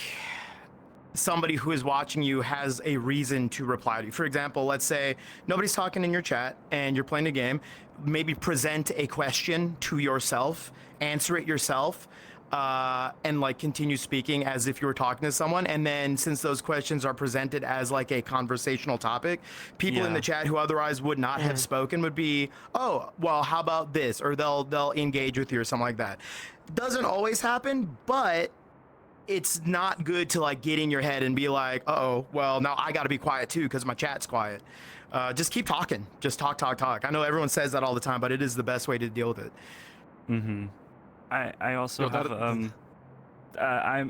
somebody who is watching you has a reason to reply to you. For example, let's say nobody's talking in your chat and you're playing a game. Maybe present a question to yourself, answer it yourself, and like continue speaking as if you were talking to someone. And then since those questions are presented as like a conversational topic, people in the chat who otherwise would not have spoken would be, oh, well, how about this? Or they'll engage with you or something like that. Doesn't always happen, but it's not good to like get in your head and be like, uh-oh, well, now I got to be quiet too because my chat's quiet. Just keep talking. Just talk. I know everyone says that all the time, but it is the best way to deal with it. Mm-hmm. I also have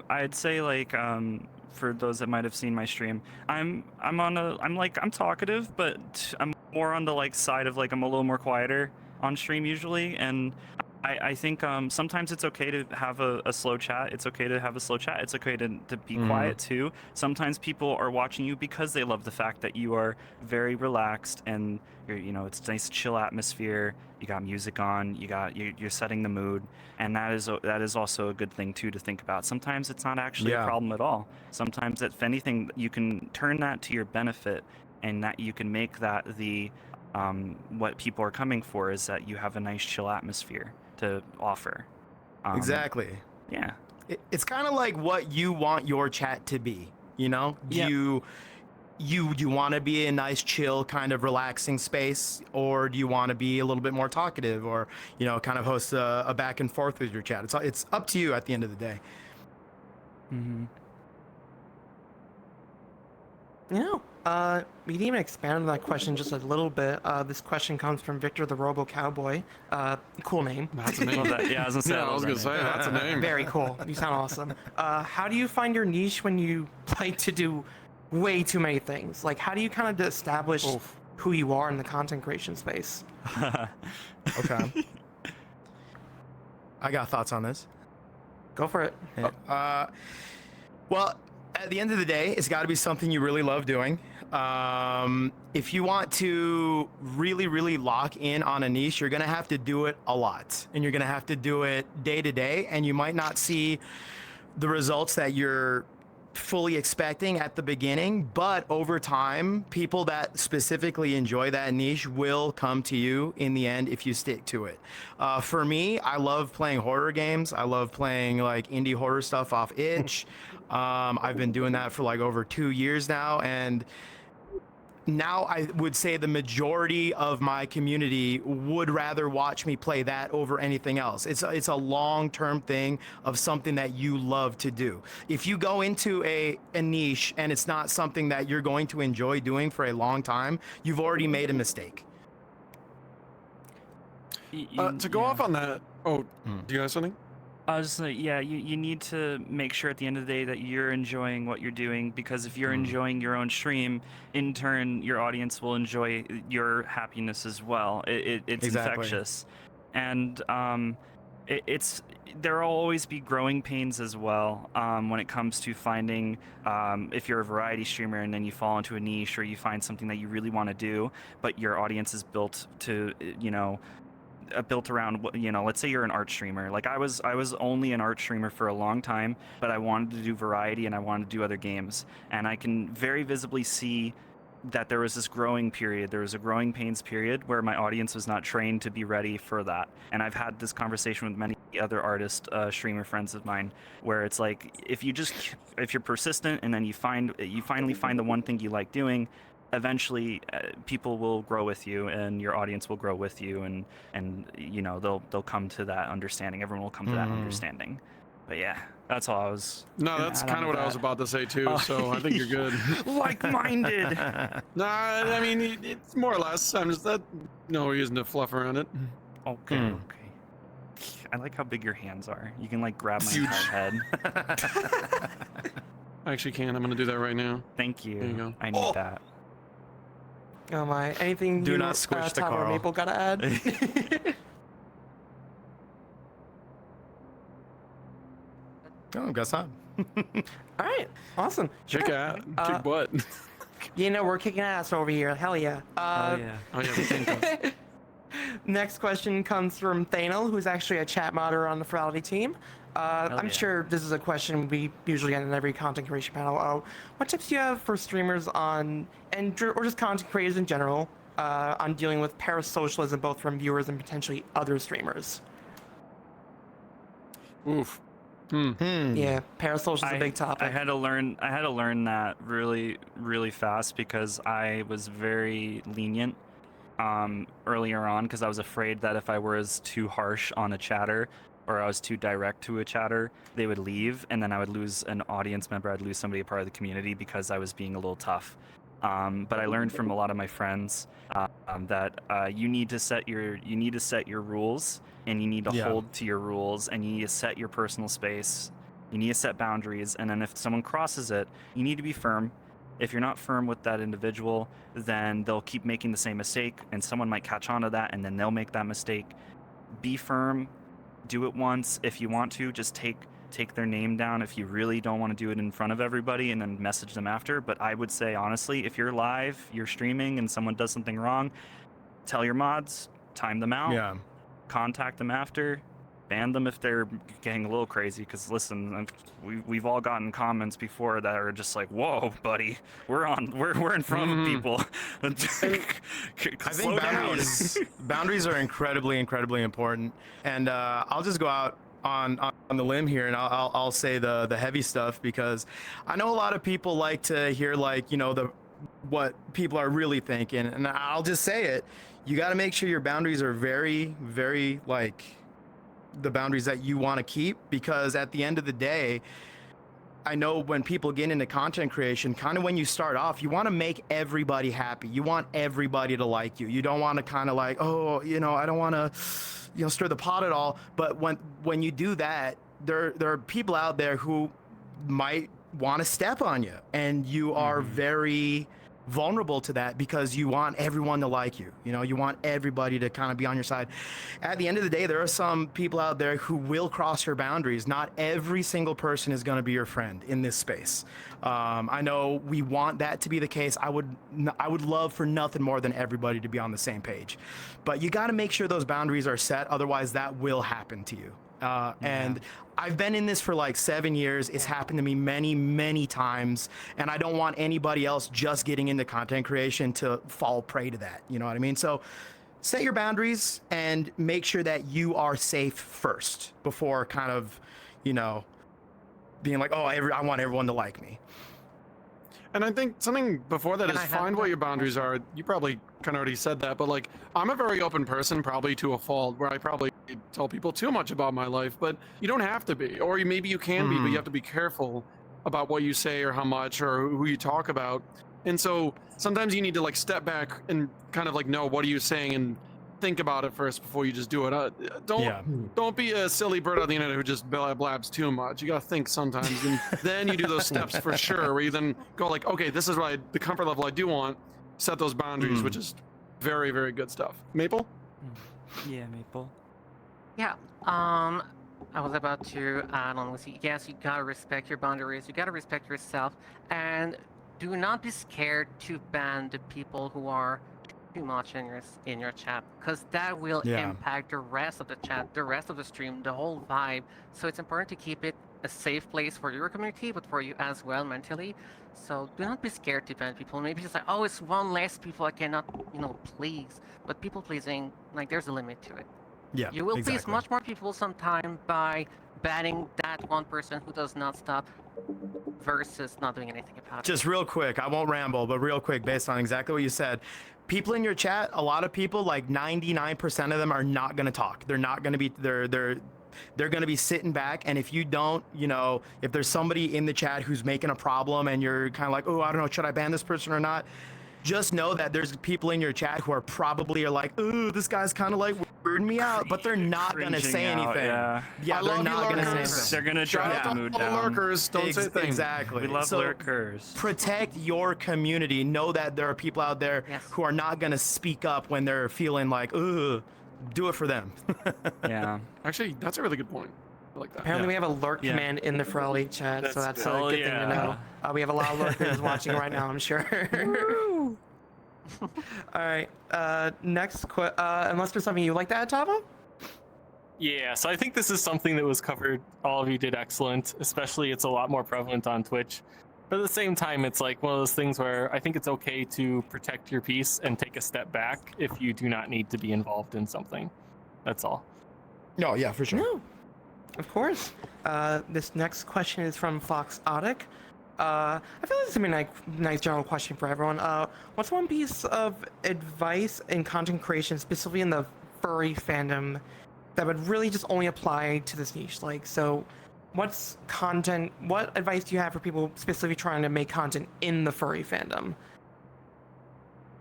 I'd say like for those that might have seen my stream, I'm talkative, but I'm more on the like side of like I'm a little more quieter on stream usually, and I think sometimes it's okay to have a slow chat. It's okay to have a slow chat. It's okay to be quiet too. Sometimes people are watching you because they love the fact that you are very relaxed and it's a nice chill atmosphere. You got music on. You're setting the mood, and that is also a good thing too to think about. Sometimes it's not actually a problem at all. Sometimes, if anything, you can turn that to your benefit, and that you can make that the what people are coming for is that you have a nice chill atmosphere to offer. Exactly. Yeah. It's kind of like what you want your chat to be, you know? Do you want to be a nice chill kind of relaxing space, or do you want to be a little bit more talkative, or kind of host a back and forth with your chat? It's up to you at the end of the day. We can even expand on that question just a little bit. This question comes from Victor the Robo Cowboy. Cool name. That's a name. Yeah, I was gonna say that's a name. Very cool. You sound awesome. How do you find your niche when you like to do way too many things? Like, how do you kind of establish who you are in the content creation space? Okay. I got thoughts on this. Go for it. Well, at the end of the day, it's got to be something you really love doing. If you want to really, really lock in on a niche, you're going to have to do it a lot, and you're going to have to do it day to day, and you might not see the results that you're fully expecting at the beginning, but over time, people that specifically enjoy that niche will come to you in the end if you stick to it. For me, I love playing horror games. I love playing like indie horror stuff off itch. I've been doing that for like over 2 years now, and now I would say the majority of my community would rather watch me play that over anything else. It's a long-term thing of something that you love to do. If you go into a niche and it's not something that you're going to enjoy doing for a long time, you've already made a mistake. To go off on that, do you have something? I was just like, you need to make sure at the end of the day that you're enjoying what you're doing, because if you're enjoying your own stream, in turn, your audience will enjoy your happiness as well. It's infectious. And there will always be growing pains as well when it comes to finding, if you're a variety streamer and then you fall into a niche, or you find something that you really want to do, but your audience is built to, built around, let's say you're an art streamer. Like I was only an art streamer for a long time, but I wanted to do variety and I wanted to do other games, and I can very visibly see that there was this growing period. There was a growing pains period where my audience was not trained to be ready for that. And I've had this conversation with many other artist streamer friends of mine, where it's like, if you're persistent and then you finally find the one thing you like doing, eventually people will grow with you, and your audience will grow with you, and they'll come to that understanding. Everyone will come to that understanding. But yeah, that's all I was. No, that's kind of what I was about to say too. So I think you're good. Like-minded. No, I mean it's more or less. I'm just no reason to fluff around it. Okay. I like how big your hands are. You can like grab my entire head. I actually can. I'm gonna do that right now. Thank you. There you go. I need that. Oh my! Anything Do you, not squish the Tom or Carl. Maple gotta add? Oh, guess not. All right, awesome. Kick butt. We're kicking ass over here. Hell yeah. Oh yeah. Next question comes from Thanel, who's actually a chat modder on the Furality team. I'm yeah. sure this is a question we usually get in every content creation panel. What tips do you have for streamers on, or just content creators in general, on dealing with parasocialism, both from viewers and potentially other streamers? Oof. Yeah, parasocial is a big topic. I had to learn that really fast because I was very lenient earlier on because I was afraid that if I was too harsh on a chatter or I was too direct to a chatter, they would leave and then I would lose an audience member. I'd lose somebody a part of the community because I was being a little tough. But I learned from a lot of my friends that you need to set your rules and you need to hold to your rules and you need to set your personal space. You need to set boundaries, and then if someone crosses it, you need to be firm. If you're not firm with that individual, then they'll keep making the same mistake, and someone might catch on to that, and then they'll make that mistake. Be firm. Do it once. If you want to, just take their name down if you really don't want to do it in front of everybody and then message them after. But I would say, honestly, if you're live, you're streaming, and someone does something wrong, tell your mods, time them out, contact them after, ban them if they're getting a little crazy. Because listen, we've all gotten comments before that are just like, "Whoa, buddy, we're in front of people." I think boundaries are incredibly important. And I'll just go out on the limb here, and I'll say the heavy stuff, because I know a lot of people like to hear, like, you know, what people are really thinking, and I'll just say it. You got to make sure your boundaries are very, very, like, the boundaries that you want to keep, because at the end of the day, I know when people get into content creation, kind of when you start off, you want to make everybody happy. You want everybody to like you. You don't want to kind of like, oh, you know, I don't want to, you know, stir the pot at all. But when you do that, there are people out there who might want to step on you, and you are very vulnerable to that because you want everyone to like you. You know, you want everybody to kind of be on your side. At the end of the day, there are some people out there who will cross your boundaries. Not every single person is going to be your friend in this space. I know we want that to be the case. I would love for nothing more than everybody to be on the same page, but you got to make sure those boundaries are set. Otherwise, that will happen to you. And I've been in this for like 7 years. It's happened to me many, many times, and I don't want anybody else just getting into content creation to fall prey to that. You know what I mean? So set your boundaries and make sure that you are safe first before kind of, you know, being like, oh, I want everyone to like me. And I think something before that Can is I have find what your boundaries are. You probably kind of already said that, but like, I'm a very open person, probably to a fault, where I probably tell people too much about my life, but you don't have to be, or maybe you can be, but you have to be careful about what you say or how much or who you talk about. And so sometimes you need to like step back and kind of like know what are you saying and think about it first before you just do it. Don't be a silly bird on the internet who just blabs too much. You gotta think sometimes, and then you do those steps for sure, where you then go like, okay, this is what the comfort level I do want. Set those boundaries, which is very, very good stuff. Maple? Yeah, Maple. Yeah. I was about to add on with you. Yes, you gotta respect your boundaries. You gotta respect yourself, and do not be scared to ban the people who are too much in your chat, because that will impact the rest of the chat, the rest of the stream, the whole vibe. So it's important to keep it a safe place for your community, but for you as well mentally. So do not be scared to ban people. Maybe just like, oh, it's one less people I cannot, you know, please. But people pleasing, like, there's a limit to it. Yeah, you will please much more people sometime by banning that one person who does not stop, versus not doing anything about it. Just real quick, I won't ramble, but real quick, based on exactly what you said, people in your chat, a lot of people, like 99% of them, are not going to talk. They're not going to be, they're going to be sitting back. And if you don't, you know, if there's somebody in the chat who's making a problem and you're kind of like, oh, I don't know, should I ban this person or not? Just know that there's people in your chat who are probably like, ooh, this guy's kind of like weirding me out, but they're not going to say anything. Yeah, they're not going to say anything. They're going to drive the mood down. Lurkers, don't say things. Exactly. We love lurkers. Protect your community. Know that there are people out there who are not going to speak up when they're feeling like, ooh, do it for them. Yeah. Actually, that's a really good point. I like that. Apparently we have a lurk command in the Furality chat, so that's a good thing to know. We have a lot of lurkers watching right now, I'm sure. All right. Next, unless there's something you'd like to add, Tavo? Yeah, so I think this is something that was covered. All of you did excellent, especially it's a lot more prevalent on Twitch. But at the same time, it's like one of those things where I think it's okay to protect your peace and take a step back if you do not need to be involved in something. That's all. No, yeah, for sure. No, of course. This next question is from Fox Otic. I feel like this is a nice general question for everyone. What's one piece of advice in content creation, specifically in the furry fandom, that would really just only apply to this niche? Like, so what advice do you have for people specifically trying to make content in the furry fandom?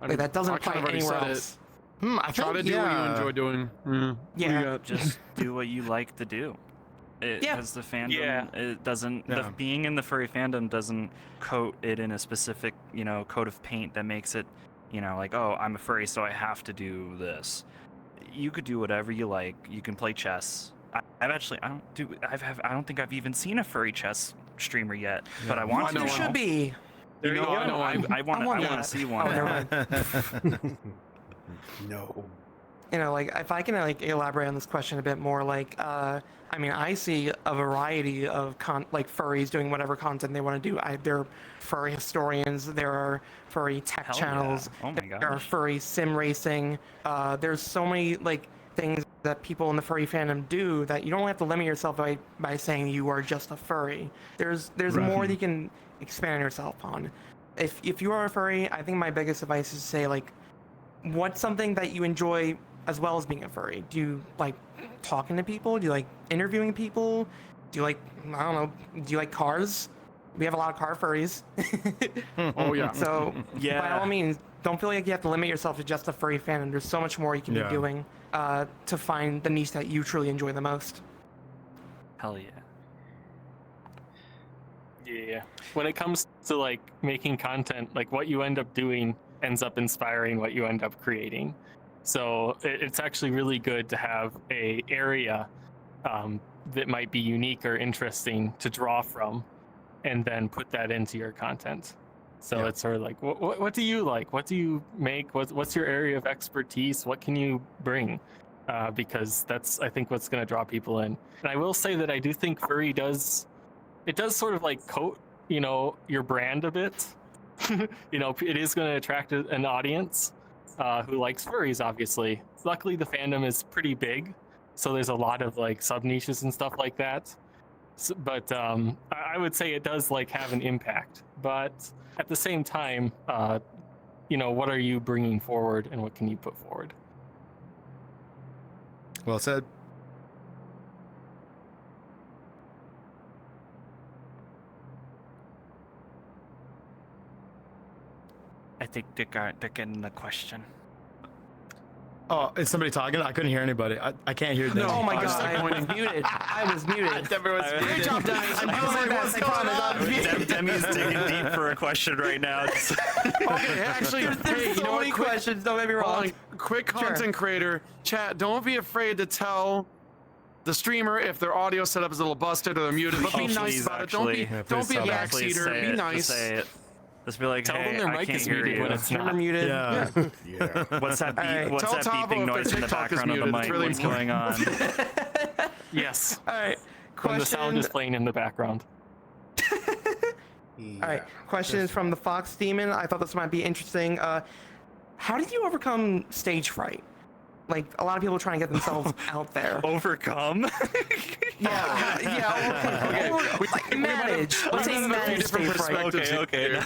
Like, that doesn't apply anywhere else. I Try to do what you enjoy doing. Yeah. Just do what you like to do. Because the fandom, it doesn't. Being in the furry fandom doesn't coat it in a specific, coat of paint that makes it, like, oh, I'm a furry, so I have to do this. You could do whatever you like. You can play chess. I don't think I've even seen a furry chess streamer yet, but I want to. There should be. I want to see one. No. Like, if I can elaborate on this question a bit more, I see a variety of furries doing whatever content they want to do. There are furry historians, there are furry tech channels, Oh my gosh. there are furry sim racing. There's so many things that people in the furry fandom do that you don't have to limit yourself by saying you are just a furry. There's more that you can expand yourself on. If you are a furry, I think my biggest advice is to say what's something that you enjoy as well as being a furry? Do you like talking to people? Do you like interviewing people? Do you like, I don't know, do you like cars? We have a lot of car furries. Oh, yeah. So, by all means, don't feel like you have to limit yourself to just a furry fandom. There's so much more you can be doing to find the niche that you truly enjoy the most. Hell yeah. Yeah. When it comes to making content, what you end up doing ends up inspiring what you end up creating. So it's actually really good to have a area that might be unique or interesting to draw from, and then put that into your content. So it's sort of like, what do you like? What do you make? What's your area of expertise? What can you bring? Because that's, I think, what's going to draw people in. And I will say that I do think furry does sort of coat, your brand a bit. It is going to attract an audience who likes furries, obviously. Luckily, the fandom is pretty big, so there's a lot of sub niches and stuff like that. So, but I would say it does have an impact. But at the same time, what are you bringing forward, and what can you put forward? Well said. I think they're getting the question. Oh, is somebody talking? I couldn't hear anybody. I can't hear them. Oh my god, I was muted. I was muted. Great job, Dennis. Demi's digging deep for a question right now. Okay, actually, There's so many questions, don't get me wrong. Quick content creator, chat, don't be afraid to tell the streamer if their audio setup is a little busted or they're muted, but be nice about it. Don't be a backseater. Be nice. Just be like, tell hey, them their I mic can't is hear muted you. when it's not muted. Yeah. What's that, beeping noise in the background of the mic? Really What's going on? Yes. All right. When the sound is playing in the background. All right. Question is from the Fox Demon. I thought this might be interesting. How did you overcome stage fright? A lot of people trying to get themselves out there. Overcome? Manage. Let's say manage stage fright. Okay.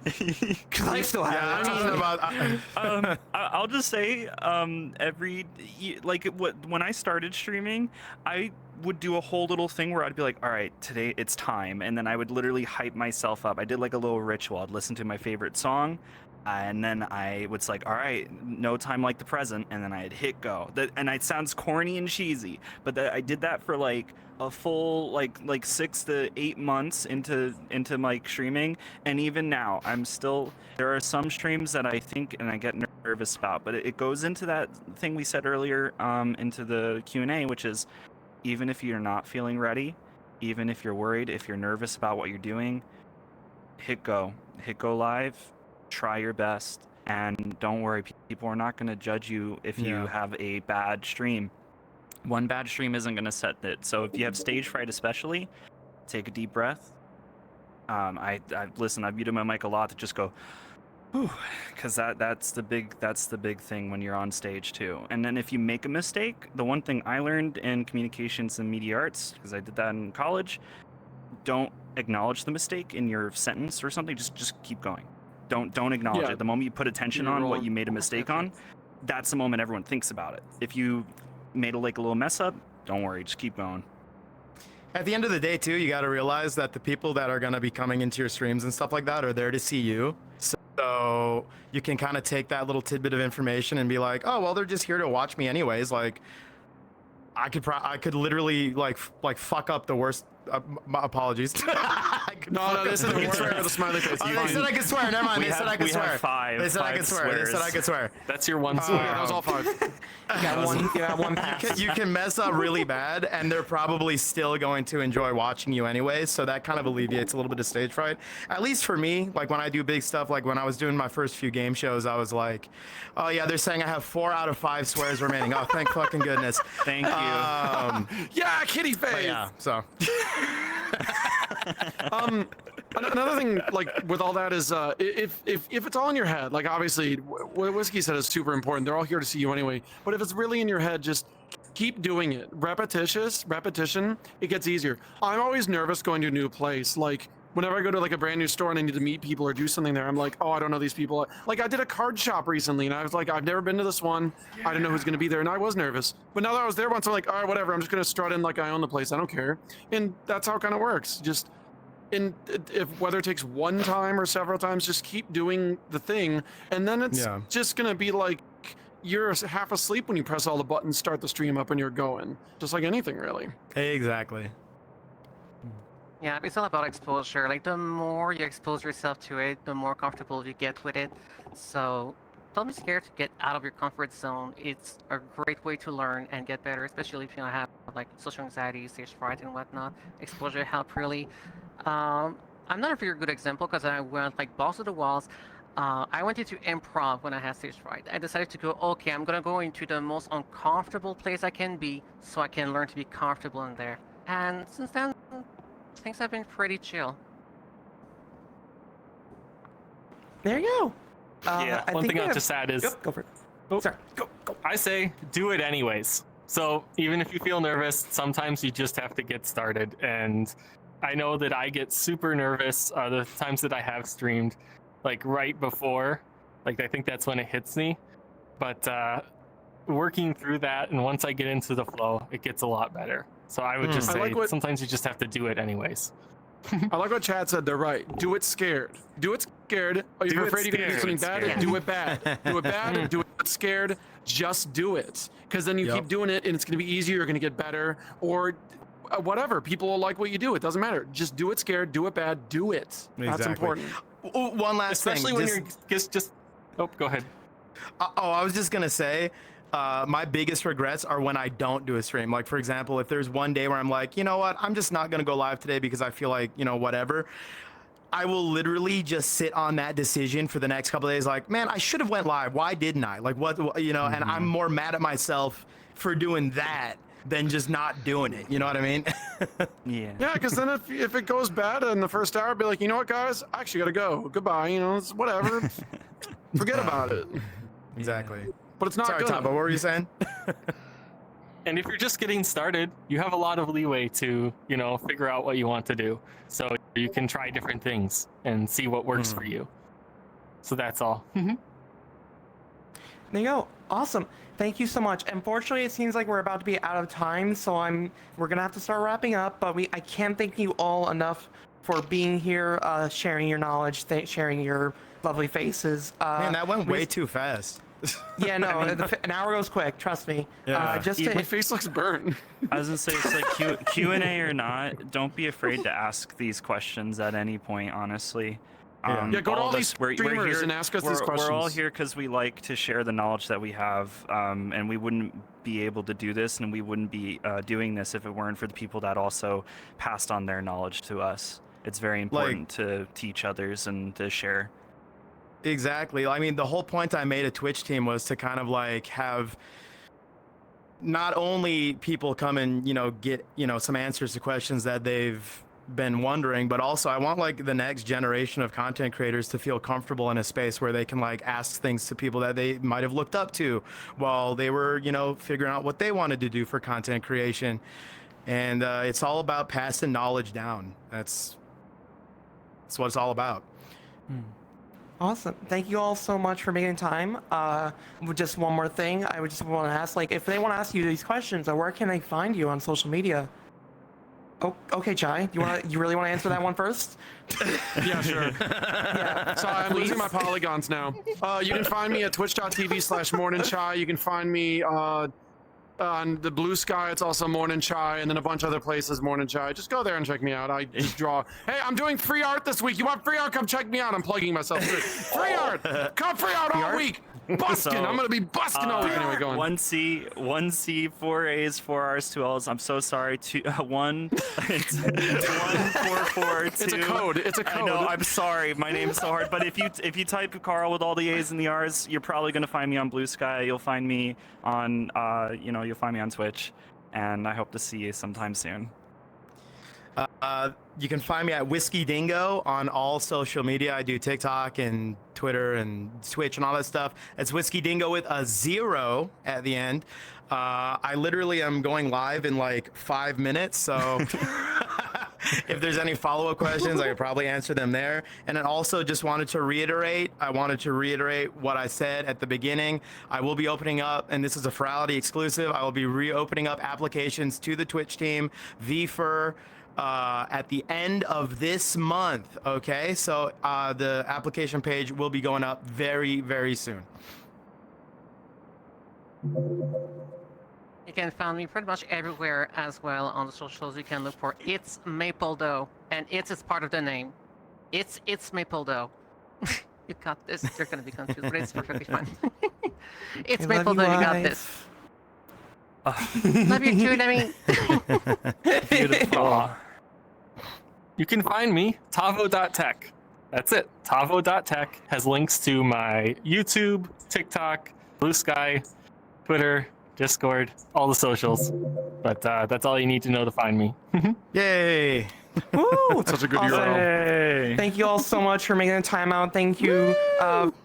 Because I still have it. I'll just say, when I started streaming, I would do a whole little thing where I'd be like, all right, today it's time. And then I would literally hype myself up. I did a little ritual. I'd listen to my favorite song. And then I was like, all right, no time like the present. And then I'd hit go. And it sounds corny and cheesy, but I did that for a full 6 to 8 months into streaming. And even now, there are some streams that I think and I get nervous about, but it goes into that thing we said earlier, into the Q&A, which is, even if you're not feeling ready, even if you're worried, if you're nervous about what you're doing, hit go live. Try your best, and don't worry, people are not going to judge you if you have a bad stream. One bad stream isn't going to set it. So if you have stage fright, especially, take a deep breath. I listen. I've muted my mic a lot to just go, because that's the big thing when you're on stage too. And then if you make a mistake, the one thing I learned in communications and media arts, because I did that in college, don't acknowledge the mistake in your sentence or something. Just keep going. Don't acknowledge it. The moment you put attention on what you made a mistake on, that's the moment everyone thinks about it. If you made a little mess up, don't worry, just keep going. At the end of the day, too, you got to realize that the people that are going to be coming into your streams and stuff like that are there to see you. So you can kind of take that little tidbit of information and be like, oh, well, they're just here to watch me anyways. Like, I could literally like fuck up the worst. My apologies. No, they said we can swear with a smiley face. Oh, they said I could swear. Never mind. They said I could swear. They said I could swear. They said I could swear. That's your one swear. That was all 5. You got one pass. You can mess up really bad, and they're probably still going to enjoy watching you anyway. So that kind of alleviates a little bit of stage fright. At least for me, like when I do big stuff, like when I was doing my first few game shows, I was like, oh yeah, they're saying I have 4 out of 5 swears remaining. Oh, thank fucking goodness. Thank you. Yeah, kitty face. Yeah. So. Another thing, like with all that, is if it's all in your head, like obviously what Whiskey said is super important. They're all here to see you anyway. But if it's really in your head, just keep doing it. Repetition, it gets easier. I'm always nervous going to a new place. Like whenever I go to like a brand new store and I need to meet people or do something there, I'm like, oh, I don't know these people. Like I did a card shop recently and I was like, I've never been to this one. I don't know who's gonna be there, and I was nervous. But now that I was there once, I'm like, all right, whatever. I'm just gonna strut in like I own the place. I don't care. And that's how it kind of works. Just if whether it takes one time or several times, just keep doing the thing, and then it's just gonna be like you're half asleep when you press all the buttons, start the stream up, and you're going. Just like anything, really. Exactly. Yeah, it's all about exposure. Like, the more you expose yourself to it, the more comfortable you get with it. So, don't be scared to get out of your comfort zone. It's a great way to learn and get better, especially if you have, like, social anxiety, stage fright, and whatnot. Exposure help, really. I'm not a very good example because I went, like, balls to the walls. I went into improv when I had stage fright. I decided to go, okay, I'm going to go into the most uncomfortable place I can be so I can learn to be comfortable in there. And since then, things have been pretty chill. There you go. Yeah, one thing I'll just add is... Go for it. Oh, sorry. Go. I say do it anyways. So even if you feel nervous, sometimes you just have to get started. And I know that I get super nervous the times that I have streamed, like right before. Like I think that's when it hits me. But working through that, and once I get into the flow, it gets a lot better. So I would just say sometimes you just have to do it anyways. I like what Chad said. They're right. Do it scared. Do it scared. Oh, you're afraid you're going to do something bad? Yeah. Do it bad. Do it bad. Do it scared. Just do it. Because then you keep doing it and it's going to be easier. You're going to get better. Or whatever. People will like what you do. It doesn't matter. Just do it scared. Do it bad. Do it. Exactly. That's important. One last thing. Especially when you're just... Oh, go ahead. I was just going to say... my biggest regrets are when I don't do a stream. Like, for example, if there's one day where I'm like, you know what, I'm just not going to go live today because I feel like, you know, whatever. I will literally just sit on that decision for the next couple of days. Like, man, I should have went live. Why didn't I? Like, what, you know, and I'm more mad at myself for doing that than just not doing it. You know what I mean? Yeah, because then if it goes bad in the first hour, I'd be like, you know what, guys, I actually got to go. Goodbye. You know, it's whatever. Forget about it. Exactly. But it's not Sorry, good. Tom, but what were you saying? And if you're just getting started, you have a lot of leeway to, you know, figure out what you want to do. So you can try different things and see what works for you. So that's all. There you go. Awesome. Thank you so much. Unfortunately, it seems like we're about to be out of time, so we're gonna have to start wrapping up. But I can't thank you all enough for being here, sharing your knowledge, sharing your lovely faces. Man, that went way too fast. Yeah, no, an hour goes quick. Trust me. Yeah. My face looks burnt. I was gonna say, it's like Q&A or not, don't be afraid to ask these questions at any point. Honestly, go to all these streamers and ask us these questions. We're all here because we like to share the knowledge that we have, and we wouldn't be able to do this, and we wouldn't be doing this if it weren't for the people that also passed on their knowledge to us. It's very important to teach others and to share. Exactly. I mean, the whole point I made a Twitch team was to kind of like have not only people come and get some answers to questions that they've been wondering, but also I want like the next generation of content creators to feel comfortable in a space where they can like ask things to people that they might have looked up to while they were figuring out what they wanted to do for content creation. And it's all about passing knowledge down. That's what it's all about. Awesome. Thank you all so much for making time. Just one more thing. I would just want to ask, like, if they want to ask you these questions, where can they find you on social media? Oh, okay, Chai. You really want to answer that one first? Yeah, sure. Sorry, I'm losing my polygons now. You can find me at twitch.tv/morningchai. You can find me on the Blue Sky. It's also Morning Chai, and then a bunch of other places, Morning Chai. Just go there and check me out. I just draw. Hey, I'm doing free art this week. You want free art? Come check me out. I'm plugging myself. Free art. Come free art all week. Busking. So, I'm gonna be busking all week. Anyway, go on. 1C, 4 A's, 4 R's, 2 L's. I'm so sorry. One. It's 144. It's a code. It's a code. I know. I'm sorry. My name is so hard. But if you type Carl with all the A's and the R's, you're probably gonna find me on Blue Sky. You'll find me on you'll find me on Twitch, and I hope to see you sometime soon. You can find me at Whiskey Dingo on all social media. I do TikTok and Twitter and Twitch and all that stuff. It's Whiskey Dingo with a 0 at the end. I literally am going live in like 5 minutes, so if there's any follow-up questions, I could probably answer them there. And I also just wanted to reiterate what I said at the beginning. I will be opening up, and this is a Furality exclusive, I will be reopening up applications to the Twitch team, VFur, at the end of this month. Okay, so the application page will be going up very, very soon. You can find me pretty much everywhere as well on the socials. You can look for It's Maple Dough, and it's part of the name. It's Maple Dough. You got this. You're gonna be confused, but it's perfectly fine. It's I Maple love Dough. you, You got wife. this. Love you too, Demi. Beautiful. You can find me, tavo.tech. That's it. Tavo.tech has links to my YouTube, TikTok, Blue Sky, Twitter, Discord, all the socials. But that's all you need to know to find me. Yay! Woo! Such a good Awesome. URL. Thank you all so much for making the time out. Thank you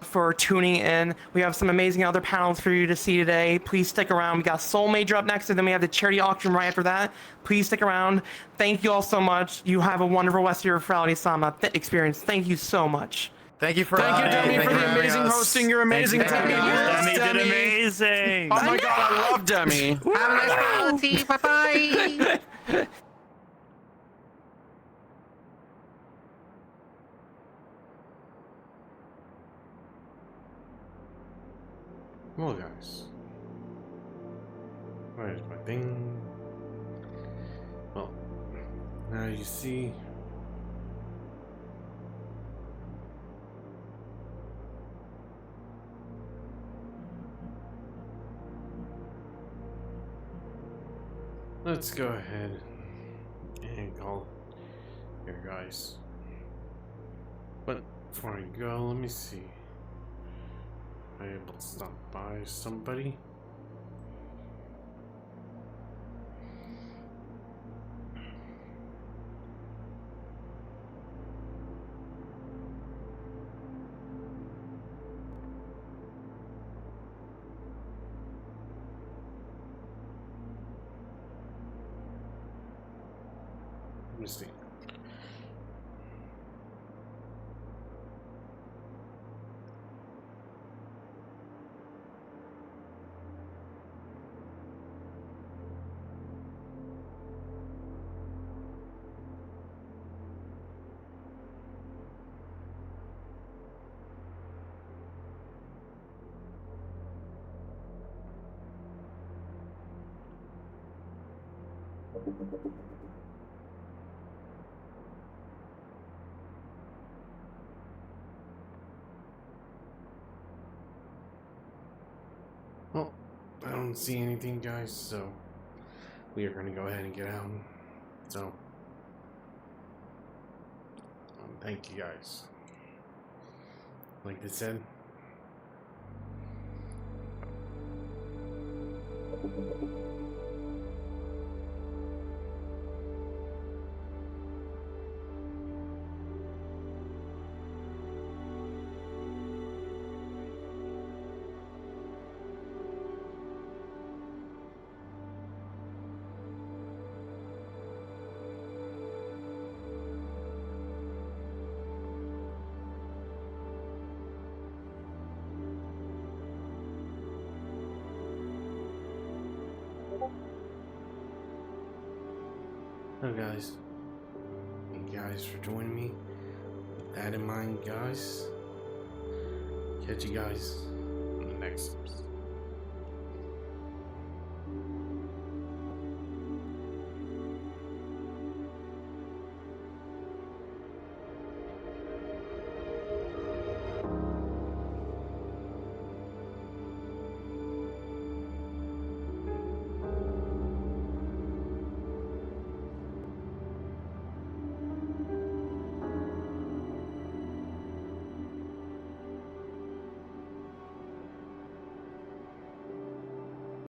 for tuning in. We have some amazing other panels for you to see today. Please stick around. We got Soul Major up next, and then we have the charity auction right after that. Please stick around. Thank you all so much. You have a wonderful rest of your Furality Somna experience. Thank you so much. Thank you for Demi, for the amazing hosting. You're amazing, Demi. Demi did amazing. Oh my god, I love Demi. Have a nice Furality. Bye bye. Well, guys, where's my thing? Well, now you see. Let's go ahead and call here, guys. But before I go, let me see. Am I able to stop by somebody? Let me see. Well, I don't see anything, guys, so we are going to go ahead and get out. So, thank you, guys. Like they said, So guys, thank you guys for joining me. With that in mind, guys, catch you guys on the next episode.